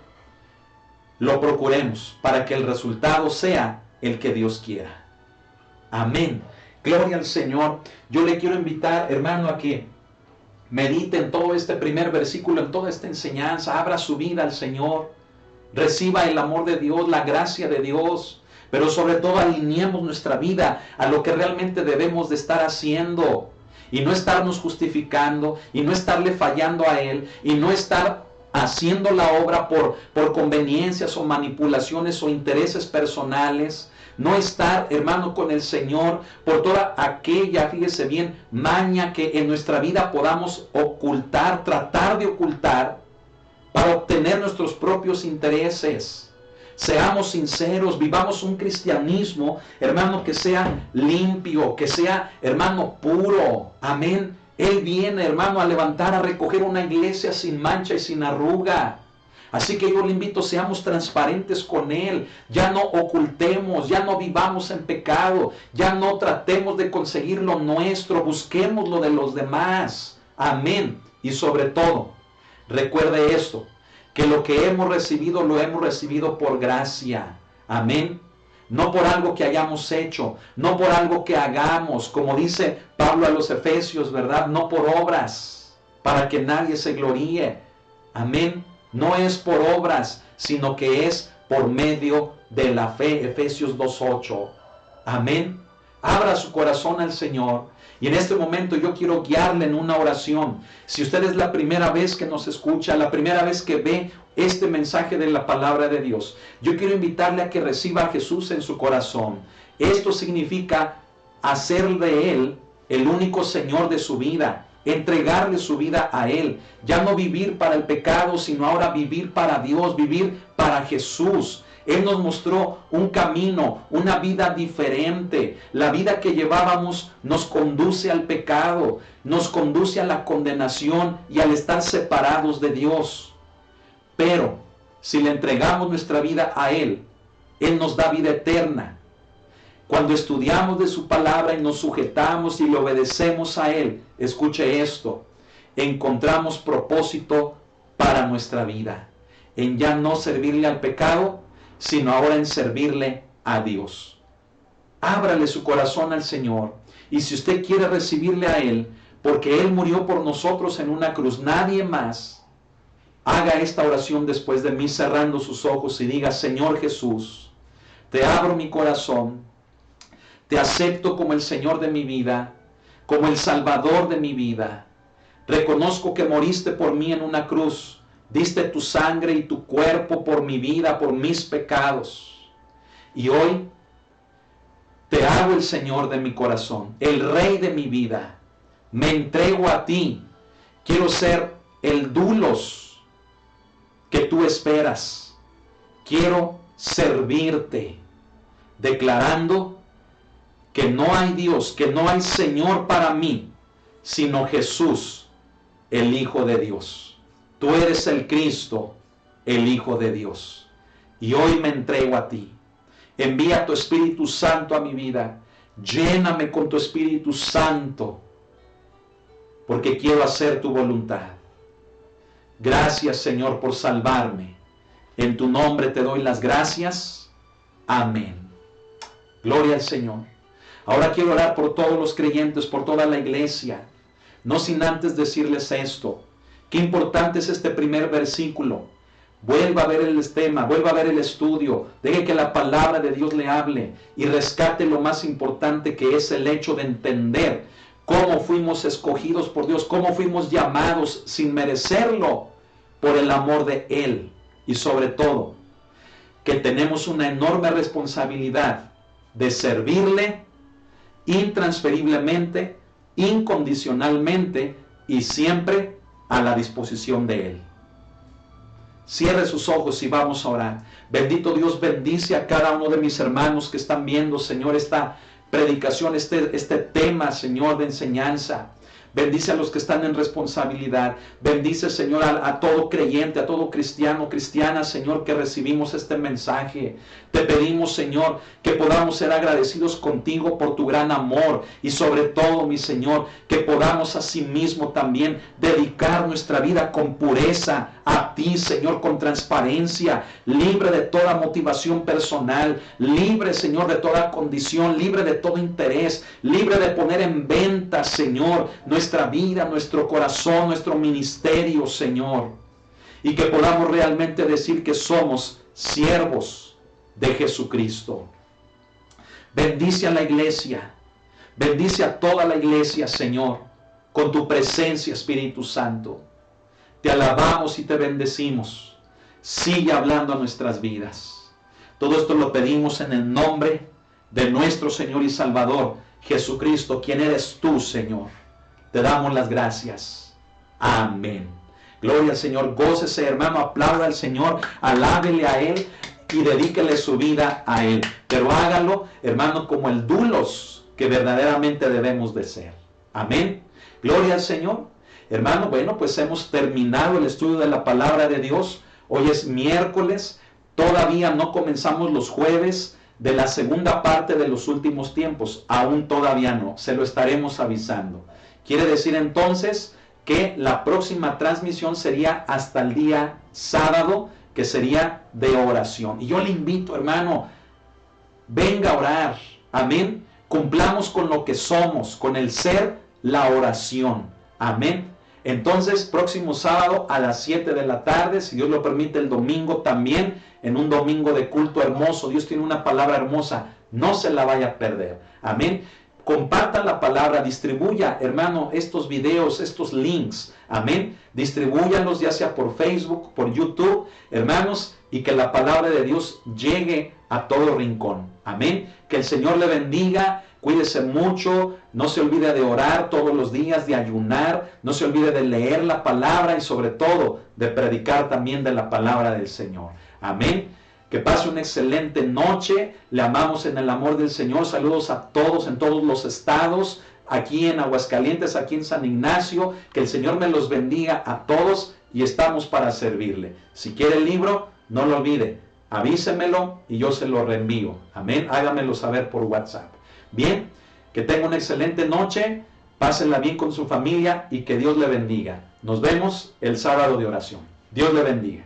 lo procuremos para que el resultado sea el que Dios quiera. Amén. Gloria al Señor. Yo le quiero invitar, hermano, a que medite en todo este primer versículo, en toda esta enseñanza. Abra su vida al Señor. Reciba el amor de Dios, la gracia de Dios. Pero sobre todo alineemos nuestra vida a lo que realmente debemos de estar haciendo. Y no estarnos justificando, y no estarle fallando a Él, y no estar haciendo la obra por conveniencias o manipulaciones o intereses personales. No estar, hermano, con el Señor por toda aquella, fíjese bien, maña que en nuestra vida podamos ocultar, tratar de ocultar para obtener nuestros propios intereses. Seamos sinceros, vivamos un cristianismo, hermano, que sea limpio, que sea, hermano, puro. Amén. Él viene, hermano, a levantar, a recoger una iglesia sin mancha y sin arruga. Así que yo le invito, seamos transparentes con Él. Ya no ocultemos, ya no vivamos en pecado, ya no tratemos de conseguir lo nuestro, busquemos lo de los demás. Amén. Y sobre todo, recuerde esto, que lo que hemos recibido, lo hemos recibido por gracia. Amén. No por algo que hayamos hecho, no por algo que hagamos, como dice Pablo a los Efesios, ¿verdad? No por obras, para que nadie se gloríe. Amén. No es por obras, sino que es por medio de la fe. Efesios 2:8. Amén. Abra su corazón al Señor. Y en este momento yo quiero guiarle en una oración. Si usted es la primera vez que nos escucha, la primera vez que ve este mensaje de la palabra de Dios, yo quiero invitarle a que reciba a Jesús en su corazón. Esto significa hacer de Él el único Señor de su vida, entregarle su vida a Él, ya no vivir para el pecado, sino ahora vivir para Dios, vivir para Jesús. Él nos mostró un camino, una vida diferente. La vida que llevábamos nos conduce al pecado, nos conduce a la condenación y al estar separados de Dios. Pero si le entregamos nuestra vida a Él, Él nos da vida eterna. Cuando estudiamos de su palabra y nos sujetamos y le obedecemos a Él, escuche esto, encontramos propósito para nuestra vida, en ya no servirle al pecado, sino ahora en servirle a Dios. Ábrale su corazón al Señor, y si usted quiere recibirle a Él, porque Él murió por nosotros en una cruz, nadie más, haga esta oración después de mí cerrando sus ojos y diga: Señor Jesús, te abro mi corazón, te acepto como el Señor de mi vida, como el Salvador de mi vida. Reconozco que moriste por mí en una cruz, diste tu sangre y tu cuerpo por mi vida, por mis pecados. Y hoy te hago el Señor de mi corazón, el Rey de mi vida. Me entrego a ti. Quiero ser el dulos que tú esperas. Quiero servirte, declarando que no hay Dios, que no hay Señor para mí, sino Jesús, el Hijo de Dios. Tú eres el Cristo, el Hijo de Dios. Y hoy me entrego a ti. Envía tu Espíritu Santo a mi vida. Lléname con tu Espíritu Santo, porque quiero hacer tu voluntad. Gracias, Señor, por salvarme. En tu nombre te doy las gracias. Amén. Gloria al Señor. Ahora quiero orar por todos los creyentes, por toda la iglesia. No sin antes decirles esto. Qué importante es este primer versículo. Vuelva a ver el tema, vuelva a ver el estudio. Deje que la palabra de Dios le hable y rescate lo más importante, que es el hecho de entender cómo fuimos escogidos por Dios, cómo fuimos llamados sin merecerlo por el amor de Él. Y sobre todo, que tenemos una enorme responsabilidad de servirle intransferiblemente, incondicionalmente y siempre a la disposición de Él. Cierre sus ojos y vamos a orar. Bendito Dios, bendice a cada uno de mis hermanos que están viendo, Señor, esta predicación, este tema, Señor, de enseñanza. Bendice a los que están en responsabilidad. Bendice, Señor, a todo creyente, a todo cristiano, cristiana, Señor, que recibimos este mensaje. Te pedimos, Señor, que podamos ser agradecidos contigo por tu gran amor. Y sobre todo, mi Señor, que podamos asimismo también dedicar nuestra vida con pureza a ti, Señor, con transparencia, libre de toda motivación personal, libre, Señor, de toda condición, libre de todo interés, libre de poner en venta, Señor, nuestra vida, nuestro corazón, nuestro ministerio, Señor. Y que podamos realmente decir que somos siervos de Jesucristo. Bendice a la iglesia. Bendice a toda la iglesia, Señor, con tu presencia, Espíritu Santo. Te alabamos y te bendecimos. Sigue hablando a nuestras vidas. Todo esto lo pedimos en el nombre de nuestro Señor y Salvador, Jesucristo, quien eres tú, Señor. Te damos las gracias. Amén. Gloria al Señor. Gócese, hermano. Aplauda al Señor. Alábele a Él y dedíquele su vida a Él. Pero hágalo, hermano, como el dulos que verdaderamente debemos de ser. Amén. Gloria al Señor. Hermano, bueno, pues hemos terminado el estudio de la palabra de Dios. Hoy es miércoles, todavía no comenzamos los jueves de la segunda parte de los últimos tiempos, aún todavía no, se lo estaremos avisando. Quiere decir entonces que la próxima transmisión sería hasta el día sábado, que sería de oración. Y yo le invito, hermano, venga a orar, amén. Cumplamos con lo que somos, con el ser, la oración, amén. Entonces, próximo sábado a las 7 de la tarde, si Dios lo permite, el domingo también, en un domingo de culto hermoso. Dios tiene una palabra hermosa, no se la vaya a perder, amén. Compartan la palabra, distribuya, hermano, estos videos, estos links, amén. Distribúyanlos ya sea por Facebook, por YouTube, hermanos, y que la palabra de Dios llegue a todo rincón, amén. Que el Señor le bendiga, cuídese mucho, no se olvide de orar todos los días, de ayunar, no se olvide de leer la palabra y sobre todo de predicar también de la palabra del Señor, amén. Que pase una excelente noche. Le amamos en el amor del Señor. Saludos a todos en todos los estados, aquí en Aguascalientes, aquí en San Ignacio. Que el Señor me los bendiga a todos y estamos para servirle. Si quiere el libro, no lo olvide. Avísemelo y yo se lo reenvío. Amén. Hágamelo saber por WhatsApp. Bien, que tenga una excelente noche. Pásenla bien con su familia y que Dios le bendiga. Nos vemos el sábado de oración. Dios le bendiga.